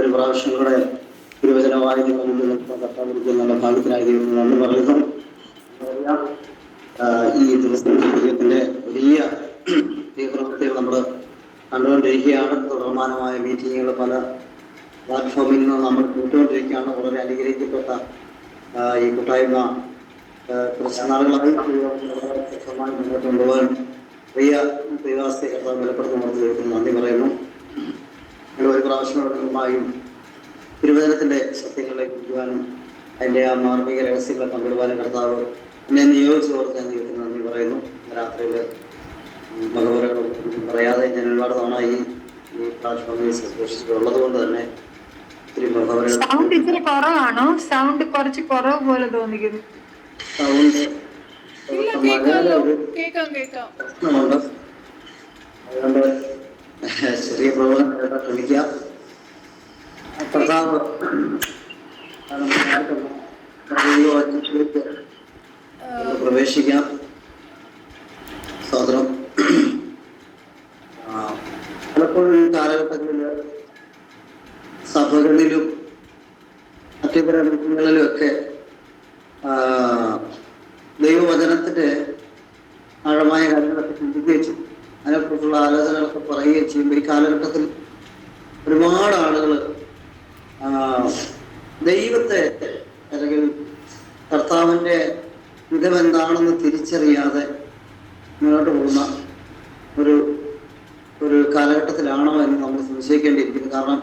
ഒരു പ്രാവശ്യം കൂടെ തിരുവചനമായി നിങ്ങളുടെ കർത്താവിനുള്ള ഭാഗ്യത്തിനായി ദൈവം നന്ദി പറയുന്നു. ഈ ദിവസത്തിന്റെ വലിയ തീവ്രതയിൽ നമ്മൾ കണ്ടുകൊണ്ടിരിക്കുകയാണ്. തുടർമാനമായ മീറ്റിങ്ങുകൾ പല പ്ലാറ്റ്ഫോമിൽ നിന്ന് നമ്മൾ കേട്ടുകൊണ്ടിരിക്കുകയാണ്. വളരെ അനുഗ്രഹിക്കപ്പെട്ട ഈ കൂട്ടായ്മ കുറച്ച് നാളുകളായി വ്യക്തമായി മുന്നോട്ട് കൊണ്ടുപോകാൻ പ്രിയ ദൈവാസ്തി കർത്താവ് ബലപ്പെടുത്തുന്നത് ദൈവത്തിന് നന്ദി പറയുന്നു. ഒരു പ്രാവശ്യമായും തിരുവചനത്തിന്റെ സത്യങ്ങളിലേക്ക് കുറിക്കുവാനും അതിൻ്റെ ആ മാർമിക രഹസ്യങ്ങളെ പങ്കിടുവാനും കർത്താവ് എന്നെ നിയോഗിച്ചു കൊടുത്ത് ഞാൻ ദൈവത്തിന് നന്ദി പറയുന്നു. രാത്രിയിൽ മകവരകളൊന്നും പറയാതെ ഞാൻ ഒരുപാട് തവണ ഈ പ്ലാറ്റ്ഫോമിൽ സന്തോഷിച്ചിട്ടുള്ളത് കൊണ്ട് തന്നെ ഒത്തിരി മകവരകൾ സൗണ്ട് കുറച്ച് കുറവ് പോലെ തോന്നിക്കുന്നു. സൗണ്ട് പ്രശ്നമുണ്ട്. അതുകൊണ്ട് ചെറിയ പ്രോബ്ലം ശ്രമിക്കാം. കർത്താവ് പ്രവേശിക്കാം. സ്തോത്രം. പലപ്പോഴും കാലഘട്ടങ്ങളിൽ സഭകളിലും മറ്റിതര മീറ്റിങ്ങുകളിലും ഒക്കെ ദൈവവചനത്തിന്റെ ആഴമായ കാര്യങ്ങളൊക്കെ ചിന്തിക്കുകയും അതിനെക്കുറിച്ചുള്ള ആലോചനകളൊക്കെ പറയുകയും ചെയ്യുമ്പോൾ ഈ കാലഘട്ടത്തിൽ ഒരുപാട് ആളുകൾ ദൈവത്തെ അല്ലെങ്കിൽ കർത്താവിൻ്റെ ഹിതമെന്താണെന്ന് തിരിച്ചറിയാതെ മുന്നോട്ട് പോകുന്ന ഒരു കാലഘട്ടത്തിലാണോ എന്ന് നമ്മൾ സംശയിക്കേണ്ടിയിരിക്കുന്നു. കാരണം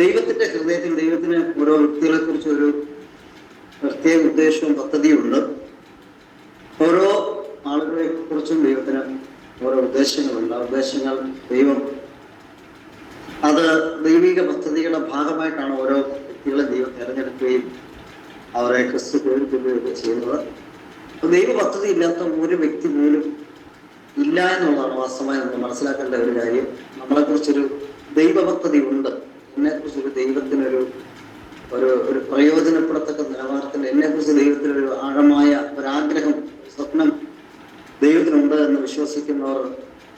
ദൈവത്തിൻ്റെ ഹൃദയത്തിൽ ദൈവത്തിന് ഓരോ വ്യക്തികളെ കുറിച്ച് ഒരു പ്രത്യേക ഉദ്ദേശവും പദ്ധതിയുണ്ട്. ഓരോ ആളുകളെ കുറിച്ചും ദൈവത്തിന് ഓരോ ഉദ്ദേശങ്ങളുണ്ട്. ആ ഉദ്ദേശങ്ങൾ ദൈവം അത് ദൈവിക പദ്ധതികളുടെ ഭാഗമായിട്ടാണ് ഓരോ വ്യക്തികളെ ദൈവം തിരഞ്ഞെടുക്കുകയും അവരെ ക്രിസ്തു പ്രേരിപ്പിക്കുകയൊക്കെ ചെയ്യുന്നത്. ദൈവ പദ്ധതി ഇല്ലാത്ത ഒരു വ്യക്തി പോലും ഇല്ല എന്നുള്ളതാണ് വാസ്തവമായി നമ്മൾ മനസ്സിലാക്കേണ്ട ഒരു കാര്യം. നമ്മളെക്കുറിച്ചൊരു ദൈവ പദ്ധതി ഉണ്ട്. എന്നെക്കുറിച്ചൊരു ദൈവത്തിനൊരു ഒരു പ്രയോജനപ്പെടത്തക്ക നിലവാരത്തിൽ എന്നെക്കുറിച്ച് ദൈവത്തിനൊരു ആഴമായ ഒരാഗ്രഹം, സ്വപ്നം ദൈവത്തിനുണ്ട് എന്ന് വിശ്വസിക്കുന്നവർ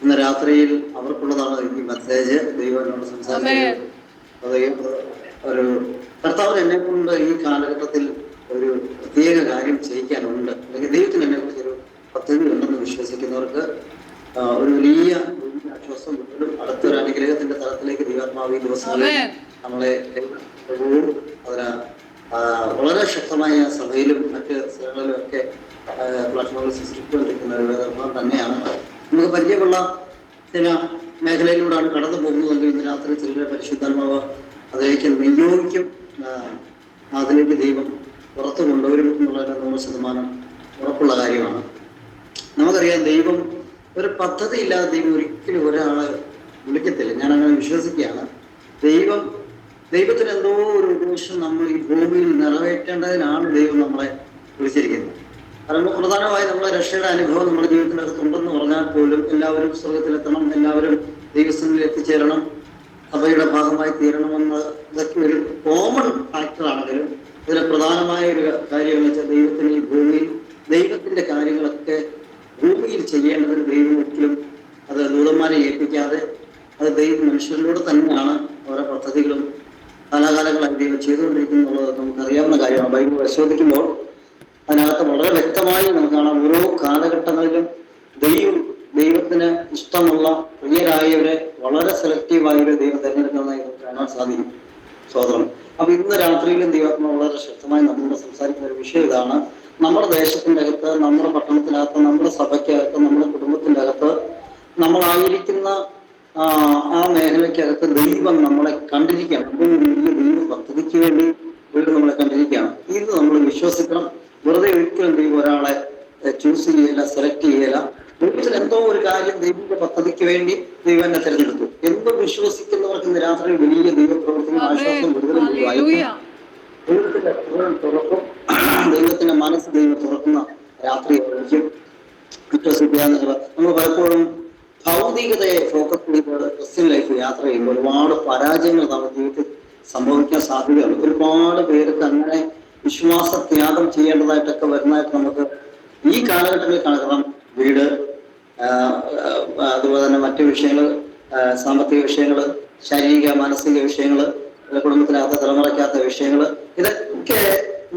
ഇന്ന് രാത്രിയിൽ അവർക്കുള്ളതാണ് ഈ മെസ്സേജ്. ദൈവം എന്നോട് സംസാരിച്ചത് ഒരു കർത്താവിന് എന്നെ കൊണ്ട് ഈ കാലഘട്ടത്തിൽ ഒരു പ്രത്യേക കാര്യം ചെയ്യിക്കാനുണ്ട്, അല്ലെങ്കിൽ ദൈവത്തിന് എന്നെ കുറിച്ചൊരു പദ്ധതി ഉണ്ടെന്ന് വിശ്വസിക്കുന്നവർക്ക് ഒരു വലിയ ആശ്വാസം കിട്ടും. അടുത്തൊരു അനുഗ്രഹത്തിന്റെ തലത്തിലേക്ക് ദൈവാത്മാവ് ഈ ദിവസങ്ങളിൽ നമ്മളെ അതിന് വളരെ ശക്തമായ സഭയിലും മറ്റ് സ്ഥലങ്ങളിലും ഒക്കെ പ്ലാറ്റ്ഫോമിൽ സൃഷ്ടിച്ചുകൊണ്ടിരിക്കുന്ന ഒരു വേദഭാഗം തന്നെയാണ്. നമുക്ക് പരിചയമുള്ള ചില മേഖലയിലൂടെയാണ് കടന്നു പോകുന്നതെങ്കിൽ ഇന്ന് രാത്രി ചിലരുടെ പരിശുദ്ധാത്മാവ് അതിലേക്ക് നിയോഗിക്കും. അതിലേക്ക് ദൈവം പുറത്തു കൊണ്ടുവരും എന്നുള്ളത് 100% ഉറപ്പുള്ള കാര്യമാണ്. നമുക്കറിയാം, ദൈവം ഒരു പദ്ധതി ഇല്ലാതെ ദൈവം ഒരിക്കലും ഒരാളെ വിളിക്കത്തില്ല. ഞാൻ അങ്ങനെ വിശ്വസിക്കുകയാണ്. ദൈവത്തിന് എന്തോ ഒരു ഉദ്ദേശം നമ്മൾ ഈ ഭൂമിയിൽ നിറവേറ്റേണ്ടതിനാണ് ദൈവം നമ്മളെ വിളിച്ചിരിക്കുന്നത്. കാരണം പ്രധാനമായി നമ്മളെ രക്ഷയുടെ അനുഭവം നമ്മുടെ ജീവിതത്തിനകത്തുണ്ടെന്ന് പറഞ്ഞാൽ പോലും എല്ലാവരും സ്വർഗത്തിലെത്തണം, എല്ലാവരും ദൈവസ്ഥനിൽ എത്തിച്ചേരണം, സഭയുടെ ഭാഗമായി തീരണമെന്ന് ഇതൊക്കെ ഒരു കോമൺ ഫാക്ടറാണെങ്കിലും ഇതിലെ പ്രധാനമായ ഒരു കാര്യം എന്ന് വെച്ചാൽ ദൈവത്തിന് ഈ ഭൂമിയിൽ ദൈവത്തിന്റെ കാര്യങ്ങളൊക്കെ ഭൂമിയിൽ ചെയ്യേണ്ടതിന് ദൈവം ഒരിക്കലും അത് ദൂതന്മാരെ ഏൽപ്പിക്കാതെ അത് മനുഷ്യരിലൂടെ തന്നെയാണ് ഓരോ പദ്ധതികളും കാലാകാലങ്ങളായി ദൈവം ചെയ്തുകൊണ്ടിരിക്കുന്നുള്ളത് നമുക്കറിയാവുന്ന കാര്യമാണ്. ബൈബിൾ പരിശോധിക്കുമ്പോൾ അതിനകത്ത് വളരെ വ്യക്തമായി നമുക്ക് കാണാം, ഓരോ കാലഘട്ടങ്ങളിലും ദൈവത്തിന് ഇഷ്ടമുള്ള പ്രിയരായവരെ വളരെ സെലക്റ്റീവായവരെ ദൈവം തിരഞ്ഞെടുക്കുന്നതായി കാണാൻ സാധിക്കും. സോദരം. അപ്പൊ ഇന്ന് രാത്രിയിലും ദൈവത്തിന് വളരെ ശക്തമായി നമ്മളോട് സംസാരിക്കുന്ന ഒരു വിഷയം ഇതാണ്. നമ്മുടെ ദേശത്തിന്റെ അകത്ത്, നമ്മുടെ പട്ടണത്തിനകത്ത്, നമ്മുടെ സഭയ്ക്കകത്ത്, നമ്മുടെ കുടുംബത്തിന്റെ അകത്ത്, നമ്മളായിരിക്കുന്ന ആ മേഖലയ്ക്കകത്ത് ദൈവം നമ്മളെ കണ്ടിരിക്കുകയാണ്. വലിയ ദൈവ പദ്ധതിക്ക് വേണ്ടി ദൈവം നമ്മളെ കണ്ടിരിക്കുകയാണ്. ഇത് നമ്മൾ വിശ്വസിക്കണം. വെറുതെ ഒരിക്കലും ദൈവം ഒരാളെ ചൂസ് ചെയ്യില്ല, സെലക്ട് ചെയ്യില്ല. ദൈവത്തിൽ എന്തോ ഒരു കാര്യം ദൈവിക പദ്ധതിക്ക് വേണ്ടി ദൈവം എന്നെ തിരഞ്ഞെടുത്തു. എന്തോ വിശ്വസിക്കുന്നവർക്ക് ഇന്ന് രാത്രി വലിയ ദൈവപ്രവർത്തനം, ആശ്വാസം, വിടുതലും ദൈവത്തിന്റെ ഹൃദയം തുറക്കും. ദൈവത്തിന്റെ മനസ്സ് ദൈവം തുറക്കുന്ന രാത്രിയായിരിക്കും. വിശ്വസിക്കുക എന്നുള്ളത് നമ്മൾ പലപ്പോഴും ഭൗതികതയെ ഫോക്കസ് ചെയ്ത് ക്രിസ്ത്യൻ ലൈഫ് യാത്ര ചെയ്യുമ്പോൾ ഒരുപാട് പരാജയങ്ങൾ നമ്മുടെ ജീവിതത്തിൽ സംഭവിക്കാൻ സാധ്യതയുണ്ട്. ഒരുപാട് പേർക്ക് അങ്ങനെ വിശ്വാസത്യാഗം ചെയ്യേണ്ടതായിട്ടൊക്കെ വരുന്നതായിട്ട് നമുക്ക് ഈ കാലഘട്ടത്തിൽ കാണാം. വീട്, അതുപോലെ തന്നെ മറ്റു വിഷയങ്ങൾ, സാമ്പത്തിക വിഷയങ്ങൾ, ശാരീരിക മാനസിക വിഷയങ്ങൾ, കുടുംബത്തിനകത്ത് തലമുറയ്ക്കകത്ത വിഷയങ്ങൾ, ഇതൊക്കെ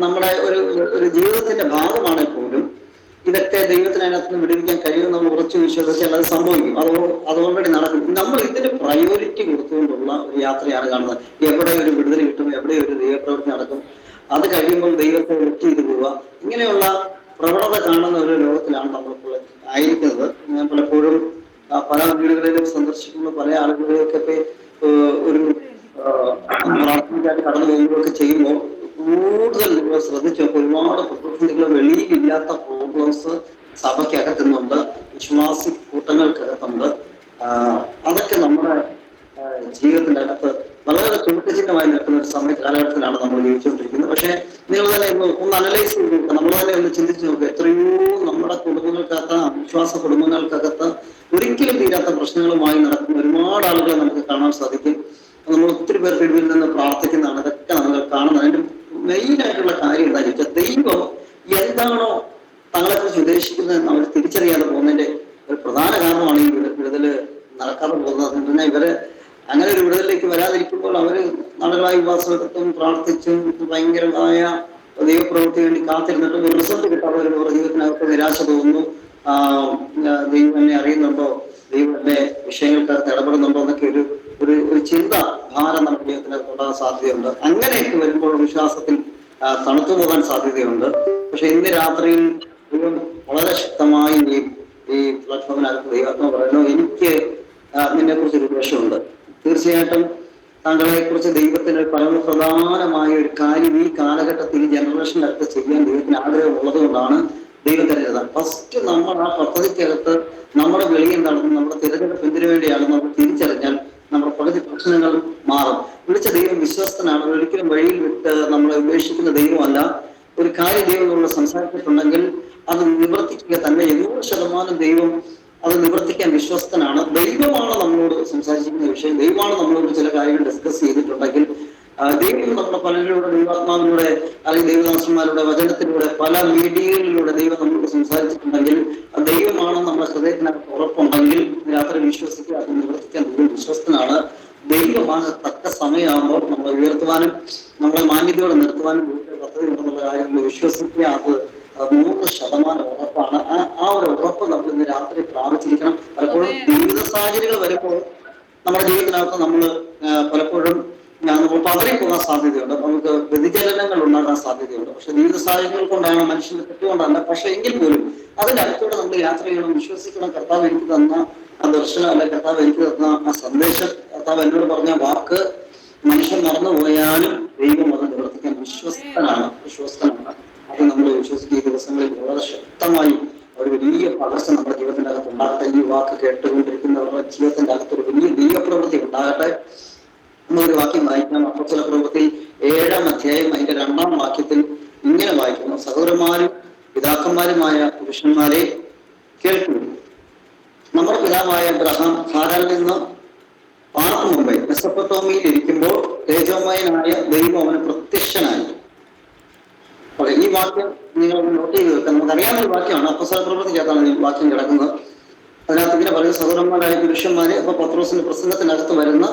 നമ്മുടെ ഒരു ജീവിതത്തിന്റെ ഭാഗമാണെങ്കിൽ പോലും ഇതൊക്കെ ദൈവത്തിനകത്ത് നിന്ന് വിടുവിക്കാൻ കഴിയുമെന്ന് നമ്മൾ ഉറച്ചു വിശ്വസിച്ചാൽ അത് സംഭവിക്കും. അത് ഓൾറെഡി നടക്കും. നമ്മൾ ഇതിന് പ്രയോറിറ്റി കൊടുത്തുകൊണ്ടുള്ള ഒരു യാത്രയാണ് കാണുന്നത്. എവിടെ ഒരു വിടുതൽ കിട്ടും, എവിടെ ഒരു ദൈവപ്രവൃത്തി നടക്കും, അത് കഴിയുമ്പോൾ ദൈവത്തെ ഒറ്റ ചെയ്ത് പോവുക, ഇങ്ങനെയുള്ള പ്രവണത കാണുന്ന ഒരു ലോകത്തിലാണ് നമ്മളിപ്പോൾ ആയിരിക്കുന്നത്. ഞാൻ പലപ്പോഴും പല വീടുകളിലും സന്ദർശിക്കുമ്പോൾ പല ആളുകളെയൊക്കെ ഒരു പ്രാർത്ഥനയ്ക്കായിട്ട് കടന്നു പോകുകയൊക്കെ ചെയ്യുമ്പോൾ കൂടുതൽ നിങ്ങൾ ശ്രദ്ധിച്ചു ഒരുപാട് പ്രതിസന്ധികൾ, വെളിയിലില്ലാത്ത പ്രോബ്ലംസ് സഭയ്ക്കകത്തുന്നുണ്ട്, വിശ്വാസി കൂട്ടങ്ങൾക്കകത്തുണ്ട്. അതൊക്കെ നമ്മുടെ ജീവിതത്തിന്റെ അകത്ത് വളരെ ചുരുക്കചിഹ്നമായി നിൽക്കുന്ന ഒരു കാലഘട്ടത്തിലാണ് നമ്മൾ ജീവിച്ചുകൊണ്ടിരിക്കുന്നത്. പക്ഷെ നിങ്ങൾ തന്നെ ഒന്ന് അനലൈസ് ചെയ്ത് നോക്കുക, നമ്മൾ തന്നെ ഒന്ന് ചിന്തിച്ച് നോക്കുക. എത്രയോ നമ്മുടെ കുടുംബങ്ങൾക്കകത്ത്, വിശ്വാസ കുടുംബങ്ങൾക്കകത്ത് ഒരിക്കലും തീരാത്ത പ്രശ്നങ്ങളുമായി നടക്കുന്ന ഒരുപാട് ആളുകളെ നമുക്ക് കാണാൻ സാധിക്കും. നമ്മൾ ഒത്തിരി പേർക്ക് ഇടയിൽ നിന്ന് പ്രാർത്ഥിക്കുന്നതാണ്. ഇതൊക്കെ നമ്മൾ കാണുന്നത്. അതിന്റെ മെയിൻ ആയിട്ടുള്ള കാര്യം എന്താണെന്ന് വെച്ചാൽ, ദൈവം എന്താണോ തങ്ങളെക്കുറിച്ച് ഉദ്ദേശിക്കുന്നതെന്ന് അവർ തിരിച്ചറിയാതെ പോകുന്നതിന്റെ ഒരു പ്രധാന കാരണമാണ് ഈ വിടുതല് നടക്കാതെ പോകുന്നത്. പിന്നെ ഇവര് അങ്ങനെ ഒരു വിടുതലിലേക്ക് വരാതിരിക്കുമ്പോൾ അവര് നാളുകളായി ഉപവാസത്തും പ്രാർത്ഥിച്ചും ഭയങ്കരമായ ദൈവപ്രവൃത്തി വേണ്ടി കാത്തിരുന്നിട്ടും ഒരു റിസൾട്ട് കിട്ടാതെ വരുമ്പോൾ ജീവിതത്തിനകത്ത് നിരാശ തോന്നുന്നു. ദൈവം എന്നെ അറിയുന്നുണ്ടോ, ദൈവം എന്റെ വിഷയങ്ങൾക്കകത്ത് ഇടപെടുന്നുണ്ടോ എന്നൊക്കെ ഒരു ചിന്ത ഭാരം നമ്മുടെ ജീവിതത്തിനകത്ത് ഉണ്ടാകാൻ സാധ്യതയുണ്ട്. അങ്ങനെയൊക്കെ വരുമ്പോൾ വിശ്വാസത്തിൽ തണുത്തു പോകാൻ സാധ്യതയുണ്ട്. പക്ഷെ ഇന്ന് രാത്രിയിൽ ദൈവം വളരെ ശക്തമായി ഈ പ്ലാറ്റ്ഫോമിനകത്ത് ദൈവാത്മ പറയുന്നു, എനിക്ക് നിന്നെ കുറിച്ചൊരു ഉദ്ദേശമുണ്ട്. തീർച്ചയായിട്ടും താങ്കളെ കുറിച്ച് ദൈവത്തിന് പരമപ്രധാനമായ ഒരു കാര്യം ഈ കാലഘട്ടത്തിൽ ഈ ജനറേഷൻ്റെ അടുത്ത് ചെയ്യാൻ ദൈവത്തിന് ആഗ്രഹമുള്ളത് കൊണ്ടാണ് ദൈവത്തിന് ഫസ്റ്റ് നമ്മൾ ആ പദ്ധതിക്കകത്ത് നമ്മുടെ വിളി എന്താണെന്ന്, നമ്മുടെ തിരഞ്ഞെടുപ്പ് എന്തിനു വേണ്ടിയാണെന്ന് നമ്മൾ തിരിച്ചറിഞ്ഞാൽ നമ്മുടെ പകുതി പ്രശ്നങ്ങൾ മാറും. വിളിച്ച ദൈവം വിശ്വസ്തനാണ്. ഒരിക്കലും വഴിയിൽ വിട്ട് നമ്മളെ ഉപേക്ഷിക്കുന്ന ദൈവമല്ല. ഒരു കാര്യം ദൈവം നമ്മൾ സംസാരിച്ചിട്ടുണ്ടെങ്കിൽ അത് നിവർത്തിക്കുക തന്നെ 100% ദൈവം അത് നിവർത്തിക്കാൻ വിശ്വസ്തനാണ്. ദൈവമാണ് നമ്മളോട് സംസാരിച്ചിരിക്കുന്ന വിഷയം, ദൈവമാണ് നമ്മളോട് ചില കാര്യങ്ങൾ ഡിസ്കസ് ചെയ്തിട്ടുണ്ടെങ്കിൽ, ദൈവം നമ്മുടെ പലരിലൂടെ, ദൈവാത്മാവിലൂടെ അല്ലെങ്കിൽ ദൈവദാസന്മാരുടെ വചനത്തിലൂടെ പല മീഡിയകളിലൂടെ ദൈവം നമ്മളോട് സംസാരിച്ചിട്ടുണ്ടെങ്കിൽ, ദൈവമാണ് നമ്മുടെ ഹൃദയത്തിനകത്ത് ഉറപ്പുണ്ടെങ്കിൽ രാത്രി വിശ്വസിക്കുക, അത് നിവർത്തിക്കാൻ ദൈവം വിശ്വസ്തനാണ്. ദൈവമാണ് തക്ക സമയമാകുമ്പോൾ നമ്മളെ ഉയർത്തുവാനും നമ്മളെ മാന്യതയോടെ നിർത്തുവാനും പദ്ധതി ഉണ്ടെന്നുള്ള കാര്യങ്ങൾ വിശ്വസിക്കുക. അത് 100% ഉറപ്പാണ്. ആ ഒരു ഉറപ്പ് നമ്മൾ ഇന്ന് രാത്രി പ്രാപിച്ചിരിക്കണം. പലപ്പോഴും ജീവിത സാഹചര്യങ്ങൾ വരുമ്പോൾ നമ്മുടെ ജീവിതത്തിനകത്ത് നമ്മൾ പലപ്പോഴും നമ്മൾ പതറിപ്പോകാൻ സാധ്യതയുണ്ട്, നമുക്ക് വ്യതിചലനങ്ങൾ ഉണ്ടാകാൻ സാധ്യതയുണ്ട്. പക്ഷെ ജീവിത സാഹചര്യങ്ങൾ കൊണ്ടാണ്, മനുഷ്യന്റെ തെറ്റുകൊണ്ടല്ല. പക്ഷെ എങ്കിൽ പോലും അതിനകത്തൂടെ നമ്മൾ യാത്ര ചെയ്യണം, വിശ്വസിക്കണം. കർത്താവ് എനിക്ക് തന്ന ആ ദർശനം, അല്ലെ കർത്താവ് എനിക്ക് തന്ന ആ സന്ദേശം, കർത്താവ് എന്നോട് പറഞ്ഞ വാക്ക് മനുഷ്യൻ മറന്നുപോയാലും ദൈവം അത് നിവർത്തിക്കാൻ വിശ്വസ്തനാണ്. അത് നമ്മൾ വിശ്വസിക്കുന്ന ഈ ദിവസങ്ങളിൽ വളരെ ശക്തമായി ഒരു വലിയ പകർച്ച നമ്മുടെ ജീവിതത്തിന്റെ അകത്ത് ഉണ്ടാകട്ടെ. ഈ വാക്ക് കേട്ടുകൊണ്ടിരിക്കുന്നവരുടെ ജീവിതത്തിന്റെ അകത്ത് ഒരു വലിയ ദൈവപ്രവൃത്തി ഉണ്ടാകട്ടെ. നമ്മളൊരു വാക്യം വായിക്കാം. അപ്പോസ്തല പ്രവൃത്തി 7-ാം അധ്യായം അതിന്റെ 2-ാം വാക്യത്തിൽ ഇങ്ങനെ വായിക്കുന്നു: സഹോദരന്മാരും പിതാക്കന്മാരുമായ പുരുഷന്മാരെ കേൾക്കുന്നു. നമ്മുടെ പിതാവായ അബ്രഹാം ഹാരാനിൽ നിന്ന് പാർക്കും മുമ്പേ മെസൊപ്പൊത്താമിയയിൽ ഇരിക്കുമ്പോൾ തേജോമയനായ ദൈവം അവന് പ്രത്യക്ഷനായി. ഈ വാക്യം നിങ്ങൾ നോട്ട് ചെയ്ത് വെക്കാം. നമുക്കറിയാവുന്ന ഒരു വാക്യമാണ്. അപ്പോസ്തല പ്രവൃത്തിക്കകത്താണ് ഈ വാക്യം കിടക്കുന്നത്. അതിനകത്ത് ഇങ്ങനെ പറയുന്നത്, സഹോദരന്മാരായ പുരുഷന്മാരെ. അപ്പൊ പത്രോസിന്റെ പ്രസംഗത്തിനകത്ത് വരുന്ന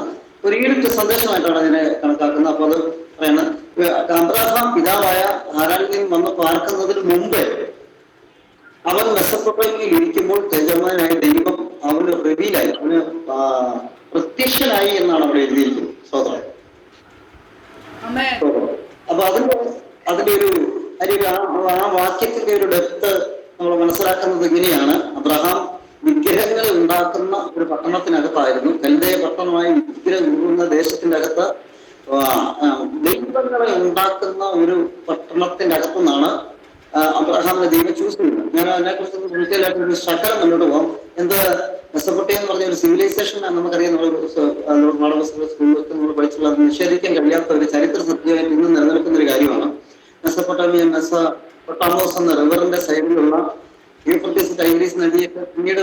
ഒരു ഈടുറ്റ സന്ദേശമായിട്ടാണ് അതിനെ കണക്കാക്കുന്നത്. അപ്പൊ അത് പറയുന്നത്, അബ്രഹാം പിതാവായ ഹാരാനിൽ നിന്ന് വന്ന് പാർക്കുന്നതിന് മുമ്പേ അവൻ മെസൊപ്പൊത്താമിയയിൽ ഇരിക്കുമ്പോൾ തേജോമയനായ ദൈവം അവന് റിവീലായി, അവന് പ്രത്യക്ഷനായി എന്നാണ് അവിടെ എഴുതിയിരിക്കുന്നത്. സഹോദരൻ, അപ്പൊ അതിന്റെ ഒരു ആ വാക്യത്തിന്റെ ഒരു ഡെപ്ത് നമ്മൾ മനസ്സിലാക്കുന്നത് ഇങ്ങനെയാണ്. അബ്രഹാം വിഗ്രഹങ്ങൾ ഉണ്ടാക്കുന്ന ഒരു പട്ടണത്തിനകത്തായിരുന്നു. കൽദയ പട്ടണമായ വിഗ്രഹം ഉള്ള ദേശത്തിന്റെ അകത്ത് ദൈവങ്ങളെ ഉണ്ടാക്കുന്ന ഒരു പട്ടണത്തിന്റെ അകത്തുനിന്നാണ് അബ്രഹാമിനെ ദൈവം ചൂസ് ചെയ്യുന്നത്. ഞാൻ അതിനെക്കുറിച്ച് ഡീറ്റെയിലായിട്ട് ഒരു ശകലം മുന്നോട്ട് പോകാം. എന്ത് മെസൊപ്പൊട്ടാമിയ എന്ന് പറഞ്ഞ ഒരു സിവിലൈസേഷൻ നമുക്കറിയാം. സ്കൂളിലൊക്കെ നമ്മൾ പഠിച്ചുള്ള നിഷേധിക്കാൻ കഴിയാത്ത ഒരു ചരിത്ര സത്യമായിട്ട് ഇന്ന് നിലനിൽക്കുന്ന ഒരു കാര്യമാണ്. മെസൊപ്പൊട്ടാമിയ, മെസൊപ്പൊട്ടാമോസ് എന്ന റിവറിന്റെ സൈഡിലുള്ള യൂഫ്രട്ടീസ്, ടൈഗ്രീസ് നദിയൊക്കെ പിന്നീട്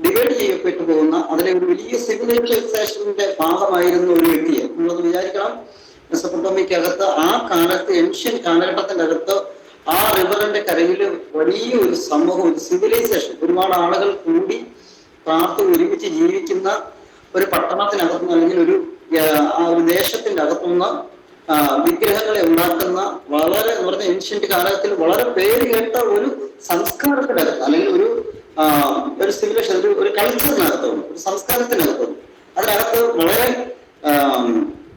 ഡിവൈഡ് ചെയ്യപ്പെട്ടു പോകുന്ന അതിലെ ഒരു വലിയ സിവിലൈസേഷന്റെ ഭാഗമായിരുന്ന ഒരു വ്യക്തിയെ നമ്മളത് വിചാരിക്കണം. മെസൊപ്പൊട്ടാമിയക്കകത്ത് ആ കാലത്ത്, ഏൻഷ്യൻ കാലഘട്ടത്തിന്റെ അകത്ത് ആ റിവറിന്റെ കരയിൽ വലിയ ഒരു സമൂഹം, ഒരു സിവിലൈസേഷൻ, ഒരുപാട് ആളുകൾ കൂടി ഒരുമിച്ച് ജീവിക്കുന്ന ഒരു പട്ടണത്തിനകത്ത്, അല്ലെങ്കിൽ ഒരു ആ ഒരു ദേശത്തിന്റെ അകത്തുനിന്ന് വിഗ്രഹങ്ങളെ ഉണ്ടാക്കുന്ന വളരെ എന്ന് പറഞ്ഞ ഏൻഷ്യന്റ് കാലഘട്ടത്തിൽ വളരെ പേര് കേട്ട ഒരു സംസ്കാരത്തിനകത്ത് അല്ലെങ്കിൽ ഒരു സിവിലേഷൻ ഒരു കൾച്ചറിനകത്തുണ്ട്, ഒരു സംസ്കാരത്തിനകത്തുണ്ട്. അതിനകത്ത് വളരെ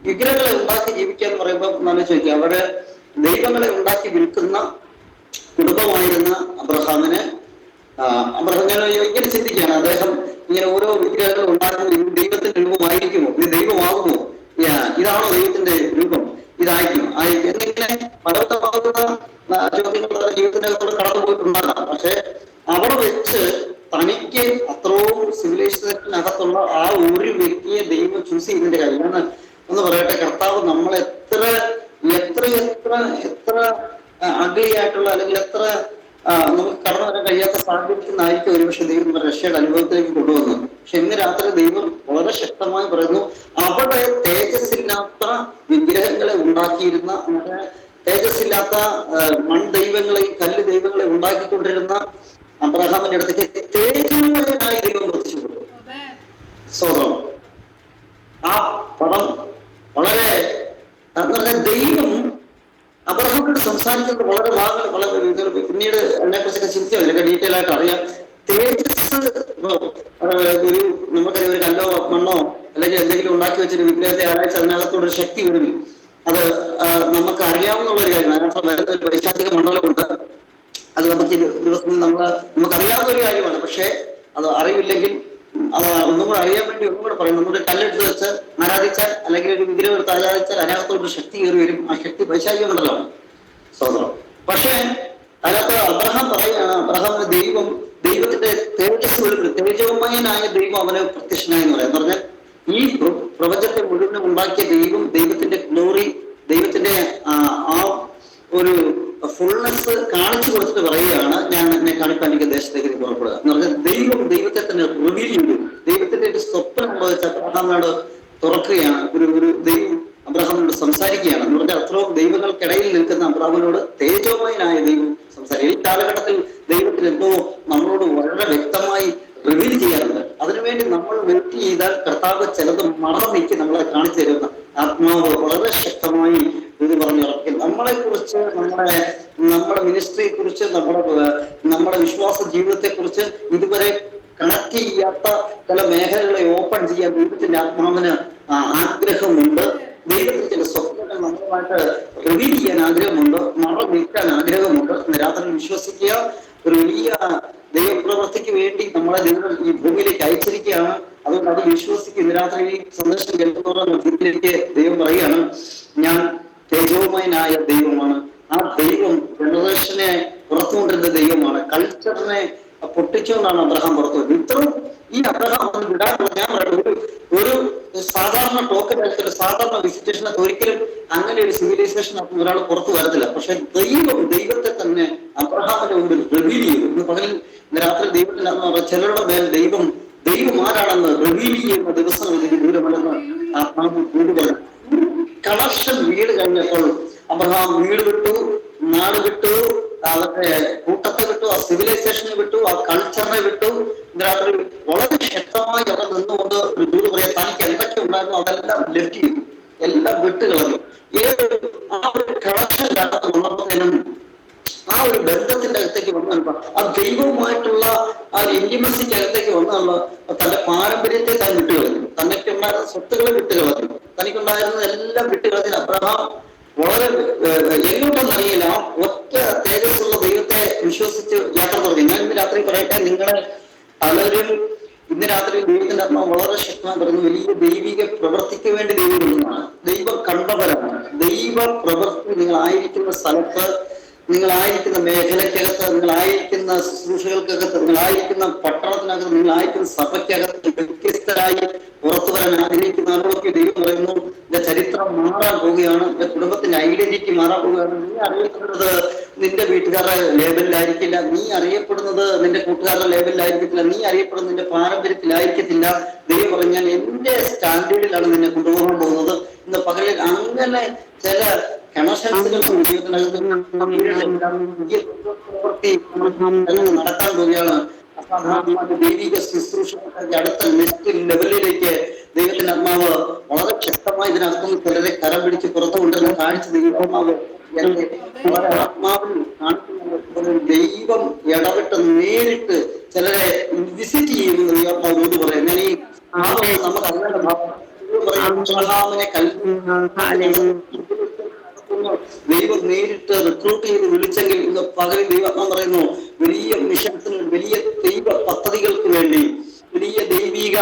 വിഗ്രഹങ്ങളെ ഉണ്ടാക്കി ജീവിക്കുക എന്ന് പറയുമ്പോൾ നമ്മൾ ചോദിക്കുക, അവര് ദൈവങ്ങളെ ഉണ്ടാക്കി വിൽക്കുന്ന കുടുംബമായിരുന്ന അബ്രഹാമിന് അബ്രഹാം ഇങ്ങനെ ചിന്തിക്കുകയാണ്. അദ്ദേഹം ഇങ്ങനെ ഓരോ വിഗ്രഹങ്ങൾ ഉണ്ടാക്കുന്നത് ഇത് ദൈവത്തിന്റെ രൂപമായിരിക്കുമോ, ഇത് ദൈവമാകുമോ, ഇതാണോ ദൈവത്തിന്റെ രൂപം, ഇതായിരിക്കും എന്നിങ്ങനെ പലവിധമാകുന്ന ചോദ്യങ്ങൾ ജീവിതത്തിനകത്തോട് കടന്നു പോയിട്ടുണ്ടാകാം. പക്ഷെ അവിടെ വെച്ച് തനിക്ക് അത്രയും സിവിലൈസേഷനകത്തുള്ള ആ ഒരു വ്യക്തിയെ ദൈവം ചൂസ് ചെയ്യുന്നതിന്റെ കാര്യമാണ്. എന്ന് പറയട്ടെ, കർത്താവ് നമ്മളെ എത്ര അഗ്ലി ആയിട്ടുള്ള അല്ലെങ്കിൽ എത്ര നമുക്ക് കടന്നു വരാൻ കഴിയാത്ത സാഹചര്യത്തിൽ നിന്നായിരിക്കും ഒരുപക്ഷെ ദൈവം റഷ്യയുടെ അനുഭവത്തിലേക്ക് കൊണ്ടുവന്നത്. പക്ഷെ ഇന്ന് രാത്രി ദൈവം വളരെ ശക്തമായി പറയുന്നു, അവിടെ തേജസ്സില്ലാത്ത വിഗ്രഹങ്ങളെ ഉണ്ടാക്കിയിരുന്ന, തേജസ്സില്ലാത്ത മൺദൈവങ്ങളെയും കല്ല് ദൈവങ്ങളെ ഉണ്ടാക്കിക്കൊണ്ടിരുന്ന അബ്രഹാമിന്റെ അടുത്തേക്ക് തേജസ്വനായി ദൈവം പ്രത്യക്ഷപ്പെട്ടു. സ്വതം ആ പദം വളരെ എന്ന് പറഞ്ഞാൽ ദൈവം അബ്രഹാമിനോട് സംസാരിക്കുന്നത് വളരെ ഭാഗങ്ങൾ വളരെ പിന്നീട് അതിനെക്കുറിച്ചൊക്കെ ചിന്തിച്ചു അതിലൊക്കെ ഡീറ്റെയിൽ ആയിട്ട് അറിയാം. തേജസ് ഒരു നമുക്കറിയാം, ഒരു കല്ലോ മണ്ണോ അല്ലെങ്കിൽ എന്തെങ്കിലും ഉണ്ടാക്കി വെച്ചൊരു വിഗ്രഹത്തെ ആരാഴ്ച അതിനകത്തോടൊരു ശക്തി വരും. അത് നമുക്ക് അറിയാവുന്ന ഒരു കാര്യമാണ്. അതിനകത്ത് വരുന്ന ഒരു വൈശാഖിക മണ്ഡലമുണ്ട്. അത് നമുക്ക് ദിവസം നമുക്കറിയാവുന്ന ഒരു കാര്യമാണ്. പക്ഷെ അത് അറിവില്ലെങ്കിൽ അത് ഒന്നും കൂടെ അറിയാൻ വേണ്ടി ഒന്നും കൂടെ പറയും. നമ്മുടെ കല്ലെടുത്ത് വെച്ച് ആരാധിച്ചാൽ അല്ലെങ്കിൽ ഒരു വിഗ്രഹം എടുത്ത് ആരാധിച്ചാൽ അതിനകത്തോട്ട് ശക്തി കയറി വരും. ആ ശക്തി വൈശാഖിക മണ്ഡലമാണ് സ്വതന്ത്രം. പക്ഷെ അതിനകത്ത് അബ്രഹാം പറയുകയാണ്, അബ്രഹാമിന് ദൈവത്തിന്റെ തേജോമയനായ ദൈവം അവന് പ്രത്യക്ഷനായി എന്ന് പറയാം. എന്ന് പറഞ്ഞാൽ ഈ പ്രപഞ്ചത്തെ മുഴുവനും ഉണ്ടാക്കിയ ദൈവത്തിന്റെ ഗ്ലോറി, ദൈവത്തിന്റെ ആ ഒരു ഫുൾനെസ് കാണിച്ചു കൊടുത്തിട്ട് പറയുകയാണ്, ഞാൻ എന്നെ കാണിക്കാൻ എനിക്ക് ദേശത്തേക്ക് പുറപ്പെടുക എന്ന് പറഞ്ഞാൽ ദൈവത്തെ തന്നെ റിവീൽ ചെയ്തു. ദൈവത്തിന്റെ ഒരു സ്വപ്നം വെച്ച് അബ്രഹാമിനോട് തുറക്കുകയാണ്. ഒരു ദൈവം അബ്രഹാമിനോട് സംസാരിക്കുകയാണ്. എന്ന് പറഞ്ഞാൽ അത്രയും ദൈവങ്ങൾക്കിടയിൽ നിൽക്കുന്ന അബ്രഹാമിനോട് തേജോമയനായ ദൈവം സംസാരിക്കും. ഈ കാലഘട്ടത്തിൽ ദൈവത്തിന് എന്തോ നമ്മളോട് വളരെ വ്യക്തമായി റിവീൽ ചെയ്യാറുണ്ട്. അതിനുവേണ്ടി നമ്മൾ വെയിറ്റ് ചെയ്താൽ കർത്താവ് ചിലത് മറന്നേക്ക് നമ്മളെ കാണിച്ചു തരുന്ന ആത്മാവ് വളരെ ശക്തമായി ഇത് പറഞ്ഞിറക്കി. നമ്മളെ കുറിച്ച്, നമ്മുടെ മിനിസ്ട്രിയെ കുറിച്ച്, നമ്മുടെ വിശ്വാസ ജീവിതത്തെ കുറിച്ച് ഇതുവരെ കണക്ട് ചെയ്യാത്ത ചില മേഖലകളെ ഓപ്പൺ ചെയ്യാൻ ദൈവത്തിന്റെ ആത്മാവിന് ആഗ്രഹമുണ്ട്. ദൈവത്തിന്റെ ചില സ്വപ്നങ്ങൾ നമ്മളുമായിട്ട് റിവീൽ ചെയ്യാൻ ആഗ്രഹമുണ്ട്, മറ നീക്കാൻ ആഗ്രഹമുണ്ട്. രാത്രി വിശ്വസിക്കുക, ഒരു വലിയ ദൈവപ്രവൃത്തിക്ക് വേണ്ടി നമ്മളെ ദൈവം ഈ ഭൂമിയിലേക്ക് അയച്ചിരിക്കുകയാണ്. അതുകൊണ്ട് അത് വിശ്വസിക്കും. രാത്രി ഈ സന്ദേശം കേൾക്കുന്നവരുടെ ജീവിതത്തിലേക്ക് ദൈവം പറയുകയാണ്, ഞാൻ തേജോമയനായ ദൈവമാണ്. ആ ദൈവം ജനറേഷനെ പുറത്തുകൊണ്ടിരുന്ന ദൈവമാണ്. കൾച്ചറിനെ പൊട്ടിച്ചുകൊണ്ടാണ് അബ്രഹാം പുറത്തു വരുന്നത്. ഇത്രയും ഈ അബ്രഹാം ഒന്ന് വിടാനുള്ള ഞാൻ ഒരു സാധാരണ ടോക്കൺ ഒരു സാധാരണ വിസിറ്റേഷനൊക്കെ ഒരിക്കലും അങ്ങനെ ഒരു സിവിലൈസേഷൻ ഒരാൾ പുറത്തു വരത്തില്ല. പക്ഷെ ദൈവത്തെ തന്നെ അബ്രഹാമിന്റെ മുമ്പിൽ റിവീൽ ചെയ്തു. ഇന്ന് പകലിൽ രാത്രി ദൈവത്തിലാണെന്ന് ചിലരുടെ മേൽ ദൈവം ആരാണെന്ന് റിവീൽ ചെയ്യുന്ന ദിവസങ്ങളിലേക്ക് ദൂരമല്ലെന്ന് ആത്മാവ് കൂടുതൽ കണക്ഷൻ വീട് കഴിഞ്ഞപ്പോൾ അബ്രഹാം വീട് വിട്ടു, നാട് വിട്ടു, അവരുടെ കൂട്ടത്തെ വിട്ടു, ആ സിവിലൈസേഷനെ വിട്ടു, ആ കൾച്ചറിനെ വിട്ടു. രാത്രി വളരെ ശക്തമായി അവിടെ നിന്നുകൊണ്ട് ഒരു ദൂരം പറയാം, തനിക്ക് എന്തൊക്കെ ഉണ്ടായിരുന്നു അതെല്ലാം ലെഫ്റ്റ് ചെയ്തു, എല്ലാം വിട്ടുകളഞ്ഞു. ആ ഒരു കണക്ഷൻ അകത്ത് വന്നപ്പോഴത്തേനും ആ ഒരു ബന്ധത്തിന്റെ അകത്തേക്ക് വന്നപ്പോ ആ ദൈവവുമായിട്ടുള്ള ആ ഇന്റിമസിക്ക് അകത്തേക്ക് വന്നുള്ള തന്റെ പാരമ്പര്യത്തെ താൻ വിട്ടുകളഞ്ഞു. തനിക്കുണ്ടായിരുന്ന സ്വത്തുക്കളെ വിട്ടുകളഞ്ഞു, തനിക്കുണ്ടായിരുന്ന എല്ലാം വിട്ടുകളഞ്ഞ അബ്രഹാം വളരെ എങ്ങോട്ടൊന്നറിയില്ല ഒറ്റ തേജസ്സുള്ള ദൈവത്തെ വിശ്വസിച്ച് യാത്ര തുടങ്ങി. ഞാൻ ഇന്ന് രാത്രി പറയട്ടെ, നിങ്ങളെ പലരും ഇന്ന് രാത്രി ദൈവത്തിന്റെ ആത്മാവ് വളരെ ശക്തമായി പറയുന്നു, വലിയ ദൈവിക പ്രവൃത്തിക്ക് വേണ്ടി ദൈവം വിടുന്നതാണ്. ദൈവം കണ്ടവരാണ്. ദൈവ പ്രവൃത്തി നിങ്ങളായിരിക്കുന്ന സ്ഥലത്ത്, നിങ്ങളായിരിക്കുന്ന മേഖലയ്ക്കകത്ത്, നിങ്ങളായിരിക്കുന്ന ശുശ്രൂഷകൾക്കകത്ത്, നിങ്ങളായിരിക്കുന്ന പട്ടണത്തിനകത്ത്, നിങ്ങളായിരിക്കുന്ന സഭയ്ക്കകത്ത് വ്യത്യസ്തരായി പുറത്തു വരാൻ ആഗ്രഹിക്കുന്ന ആളുകളൊക്കെ ദൈവം പറയുന്നു, എന്റെ ചരിത്രം മാറാൻ പോവുകയാണ്, എന്റെ കുടുംബത്തിന്റെ ഐഡന്റിറ്റി മാറാൻ പോവുകയാണ്. നീ അറിയപ്പെടുന്നത് നിന്റെ വീട്ടുകാരുടെ ലേബലിലായിരിക്കില്ല, നീ അറിയപ്പെടുന്നത് നിന്റെ കൂട്ടുകാരുടെ ലേബലിലായിരിക്കത്തില്ല, നീ അറിയപ്പെടുന്നത് നിന്റെ പാരമ്പര്യത്തിലായിരിക്കത്തില്ല. ദൈവം പറഞ്ഞാൽ എന്റെ സ്റ്റാൻഡേർഡിലാണ് നിന്നെ കൊണ്ടുപോകാൻ പോകുന്നത്. ഇന്ന് പകലിൽ അങ്ങനെ ചില നടക്കാൻ പോവുകയാണ്. അസാധാരണമായ ദൈവിക ശുശ്രൂഷകൾക്ക് അടുത്ത നെക്സ്റ്റ് ലെവലിലേക്ക് ദൈവത്തിന്റെ ആത്മാവ് വളരെ ശക്തമായി ഇതിനകത്തുനിന്ന് ചിലരെ കരം പിടിച്ച് പുറത്തു കൊണ്ടുവരുന്ന കാഴ്ച ദൈവാത്മാവ് വളരെ ആത്മാവിൽ കാണിക്കുന്ന ദൈവം ഇടപെട്ട് നേരിട്ട് ചിലരെ വിസിറ്റ് ചെയ്യുമെന്ന് ദൈവാത്മാവിനോട് പറയാം. ഞാൻ ഈ നമ്മുടെ അബ്രഹാമിനെ ദൈവം നേരിട്ട് റിക്രൂട്ട് ചെയ്ത് വിളിച്ചെങ്കിൽ ഇന്ന് പകരം ദൈവം പറയുന്നു വലിയ മിഷൻസിന്, വലിയ ദൈവ പദ്ധതികൾക്ക് വേണ്ടി, വലിയ ദൈവിക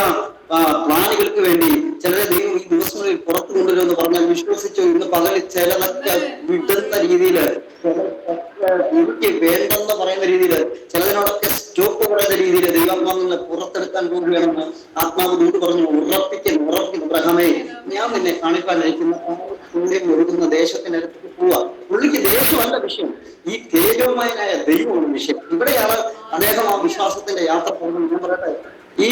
പ്ലാനുകൾക്ക് വേണ്ടി ചിലരെ ദൈവം ഈ ദിവസങ്ങളിൽ പുറത്തു കൊണ്ടുവരുമെന്ന് പറഞ്ഞാൽ വിശ്വസിച്ചു. ഇന്ന് പകൽ ചിലതൊക്കെ വിടുന്ന രീതിയിൽ, എനിക്ക് വേണ്ടെന്ന് പറയുന്ന രീതിയിൽ, ചിലതിനോടൊക്കെ സ്റ്റോപ്പ് പറയുന്ന രീതിയിൽ ദൈവാത്മാവിനെ പുറത്തെടുക്കാൻ പോവുകയാണെന്ന് ആത്മാവ് ദൂത് പറഞ്ഞു. ഉറപ്പിക്കുന്നു അബ്രഹാമേ, ഞാൻ നിന്നെ കാണിക്കാനിരിക്കുന്ന ഒഴുകുന്ന ദേശത്തിനടുത്ത് പോവാ. പുള്ളിക്ക് ദേശമല്ല വിഷയം, ഈ തേജോമയനായ ദൈവമാണ് വിഷയം. ഇവിടെയാണ് അദ്ദേഹം ആ വിശ്വാസത്തിന്റെ യാത്ര പോകുന്നത്. ഞാൻ പറയട്ടെ, ഈ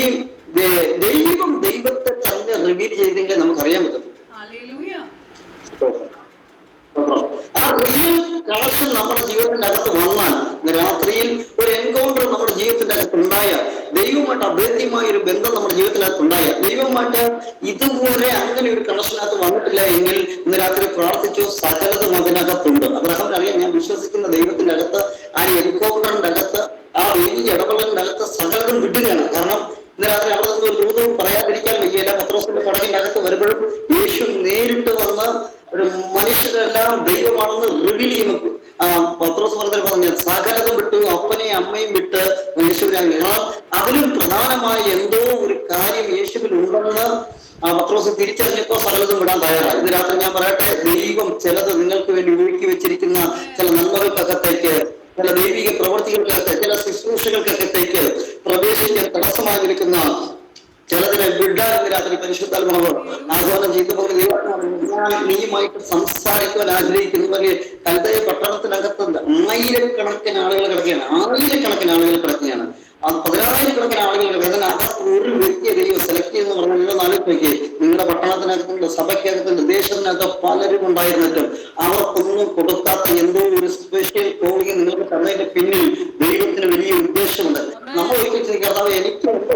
ദൈവം ദൈവത്തെ തന്നെ റിവീൽ ചെയ്തെങ്കിലേ നമുക്കറിയാൻ പറ്റും. ആ റിയൽ കണക്ഷൻ നമ്മുടെ ജീവിതത്തിന്റെ അകത്ത് വന്നാൽ, രാത്രിയിൽ ഒരു എൻകൗണ്ടർ നമ്മുടെ ജീവിതത്തിന്റെ അകത്ത് ഉണ്ടായ, ദൈവമായിട്ട് അഭേദ്യമായ ഒരു ബന്ധം നമ്മുടെ ജീവിതത്തിനകത്ത് ഉണ്ടായ, ദൈവമായിട്ട് ഇതുപോലെ അങ്ങനെ ഒരു കണക്ഷനകത്ത് വന്നിട്ടില്ല എങ്കിൽ ഇന്ന് രാത്രി പ്രാർത്ഥിച്ചു സകലതും അതിനകത്തുണ്ട്. അബ്രഹാമിന് അറിയാം, ഞാൻ വിശ്വസിക്കുന്ന ദൈവത്തിന്റെ അകത്ത്, ആ എൻകൗണ്ടറിന്റെ അകത്ത്, ആ വലിയ ഇടപെടലിന്റെ അകത്ത് സകലതും വിടുകയാണ്. കാരണം ഇന്ന് രാത്രി അവിടെ നിന്ന് ഒരു ദൂതവും പറയാതിരിക്കാൻ വയ്യല്ല. പത്രോസിന്റെ പടകിന്റെ അകത്ത് വരുമ്പോഴും യേശു നേരിട്ട് വന്ന് ഒരു മനുഷ്യരെല്ലാം ദൈവമാണെന്ന് റിവീൽ ചെയ്യുന്നു. പത്രോസ് പറഞ്ഞ സകലതും വിട്ടു, അപ്പനെയും അമ്മയും വിട്ട് യേശുവിനെ. അതിലും പ്രധാനമായി എന്തോ ഒരു കാര്യം യേശുവിൽ ഉണ്ടെന്ന് പത്രോസ് തിരിച്ചറിഞ്ഞപ്പോ സകലതും വിടാൻ തയ്യാറായി. ഇന്ന് രാത്രി ഞാൻ പറയട്ടെ, ദൈവം ചിലത് നിങ്ങൾക്ക് വേണ്ടി ഒഴുക്കി വെച്ചിരിക്കുന്ന ചില നന്മകൾക്കകത്തേക്ക്, ചില ദൈവിക പ്രവർത്തികൾക്കകത്ത്, ചില ശുശ്രൂഷകൾക്കകത്തേക്ക് പ്രവേശിക്കാൻ തടസ്സമായി നിൽക്കുന്ന ചിലതിനെ വിടാൻ രാത്രി പരിശുദ്ധാത്മാവ് ആഹ്വാനം ചെയ്തപ്പോൾ ഞാൻ നീയുമായിട്ട് സംസാരിക്കുവാൻ ആഗ്രഹിക്കുന്നു. വലിയ കൽദയ പട്ടണത്തിനകത്ത് ആയിരക്കണക്കിന് ആളുകൾ കിടക്കുകയാണ്, ആയിരക്കണക്കിന് ആളുകൾ കിടക്കുകയാണ്, 10,000-കണക്കിന് ആളുകൾ കിടക്കുന്ന അകത്ത് ഒരു വ്യക്തിയെ ദൈവം സെലക്ട് ചെയ്യുന്ന പറഞ്ഞാൽ ആലോചിക്കുക. നിങ്ങളുടെ പട്ടണത്തിനകത്തുണ്ട്, സഭയ്ക്കകത്തുണ്ട്, ദേശത്തിനകത്ത് പലരും ഉണ്ടായിരുന്നിട്ടും അവർക്കൊന്നും കൊടുക്കാത്ത എന്തോ ഒരു സ്പെഷ്യൽ കോളിംഗ് നിങ്ങൾക്ക് തന്നതിന്റെ പിന്നിൽ ദൈവത്തിന് വലിയ ഉദ്ദേശമുണ്ട്. നമ്മൾ ഒരിക്കൽ ചിന്തിക്കാതെ എനിക്ക് കൊണ്ട്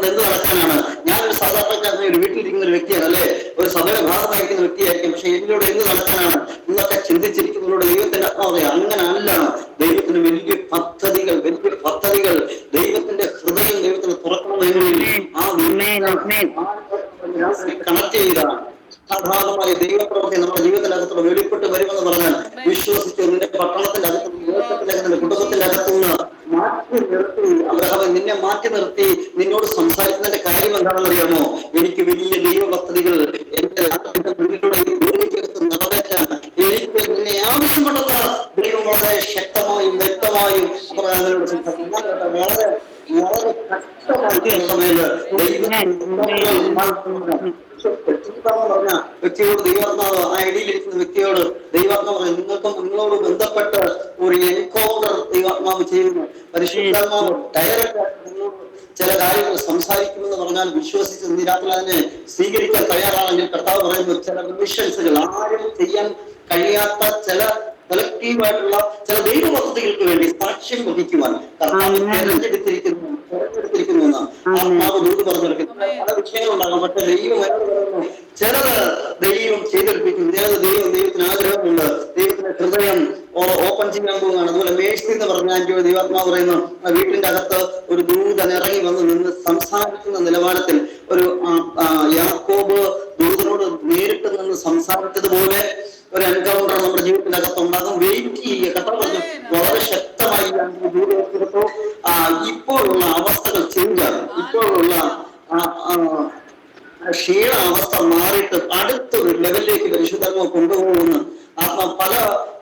എന്ത് നടക്കാനാണ്, ഞാനൊരു സാധാരണക്കാരനെ ഒരു വീട്ടിലിരിക്കുന്ന ഒരു വ്യക്തിയാണ്, അല്ലെ, ഒരു സഭയുടെ ഭാഗമായിരിക്കുന്ന വ്യക്തിയായിരിക്കും, പക്ഷെ എന്നിലൂടെ എന്ത് നടക്കാനാണ് എന്നൊക്കെ ചിന്തിച്ചിരിക്കുന്നതിലൂടെ ദൈവത്തിന്റെ ആത്മാവ് അങ്ങനെ അല്ല. ദൈവത്തിന് വലിയ പദ്ധതികൾ, വലിയ പദ്ധതികൾ, ദൈവത്തിന്റെ ഹൃദയം ദൈവത്തിന് തുറക്കണമെങ്കിൽ ആ കണക്ട് ചെയ്താണ് സാധാരണമായ ദൈവപ്രവൃത്തി നമ്മുടെ ജീവിതത്തിനകത്തോട് വെളിപ്പെട്ട് വരുമെന്ന് പറഞ്ഞാൽ വിശ്വസിച്ചു. നിന്റെ പട്ടണത്തിന്റെ അകത്ത്, കുടുംബത്തിന്റെ അകത്തുനിന്ന് മാറ്റി നിർത്തി അബ്രഹാം നിന്നെ മാറ്റി നിർത്തി നിന്നോട് സംസാരിക്കുന്നതിന്റെ കാര്യം എന്താണെന്ന് അറിയാമോ? എനിക്ക് വലിയ ദൈവ പദ്ധതികൾ എന്റെ മുന്നിലൂടെ നിറവേറ്റാൻ എനിക്ക് നിന്നെ ആവശ്യമുള്ളത് ദൈവം വളരെ ശക്തമായും വ്യക്തമായും അബ്രഹാമിനോട് സംസാരിക്കും. വളരെ വളരെ കഷ്ടമായി പറഞ്ഞ വ്യക്തിയോട് ദൈവാത്മാവ്, ആ ഇടയിലിരിക്കുന്ന വ്യക്തിയോട് ദൈവാത്മാവ് പറഞ്ഞു, നിങ്ങളോട് ബന്ധപ്പെട്ട് ഒരു എൻകൗണ്ടർ ദൈവാത്മാവ് ചെയ്യുന്നു. പരിശുദ്ധാത്മാവ് ഡയറക്റ്റ് ചില കാര്യങ്ങൾ സംസാരിക്കുമെന്ന് പറഞ്ഞാൽ വിശ്വസിച്ച് നിരാത്മാവ് അതിനെ സ്വീകരിക്കാൻ തയ്യാറാണെങ്കിൽ കർത്താവ് പറയുന്നു, ചില മിഷൻസുകൾ ആരും ചെയ്യാൻ കഴിയാത്ത ചില കളക്റ്റീവായിട്ടുള്ള ചില ദൈവ പദ്ധതികൾക്ക് വേണ്ടി സാക്ഷ്യം വഹിക്കുവാൻ കർത്താവ് തെരഞ്ഞെടുത്തിരിക്കുന്നു എന്നാണ് ആത്മാവ് ദൂത് പറഞ്ഞെടുക്കുന്നത്. പല വിഷയങ്ങളുണ്ടാകാം, പക്ഷെ ദൈവം ചിലത് ദൈവം ചെയ്തെടുപ്പിക്കുന്നു, ചിലത് ദൈവത്തിന് ആഗ്രഹമുണ്ട്, ദൈവത്തിന്റെ ഹൃദയം ഓപ്പൺ ചെയ്യാൻ പോകുന്നതാണ്. അതുപോലെ മേഴ്സി എന്ന് പറഞ്ഞാൽ ദൈവാത്മാവ് പറയുന്നു, വീട്ടിന്റെ അകത്ത് ഒരു ദൂതൻ ഇറങ്ങി വന്ന് നിന്ന് സംസാരിക്കുന്ന നിലവാരത്തിൽ ഒരു യാക്കോബ് ദൂതനോട് നേരിട്ട് നിന്ന് സംസാരിച്ചതുപോലെ ഒരു എൻകൗണ്ടർ നമ്മുടെ ജീവിതത്തിനകത്ത് ഉണ്ടാകും. വെയിറ്റ് ചെയ്യുക. കഥ പറഞ്ഞു വളരെ ശക്തമായി ദൂരത്തിലപ്പോ ഇപ്പോഴുള്ള അവസ്ഥകൾ ചേഞ്ചാണ്. ഇപ്പോഴുള്ള ക്ഷീണ അവസ്ഥ മാറിയിട്ട് അടുത്തൊരു ലെവലിലേക്ക് പരിശുദ്ധാത്മാവ് കൊണ്ടുപോകുന്ന പല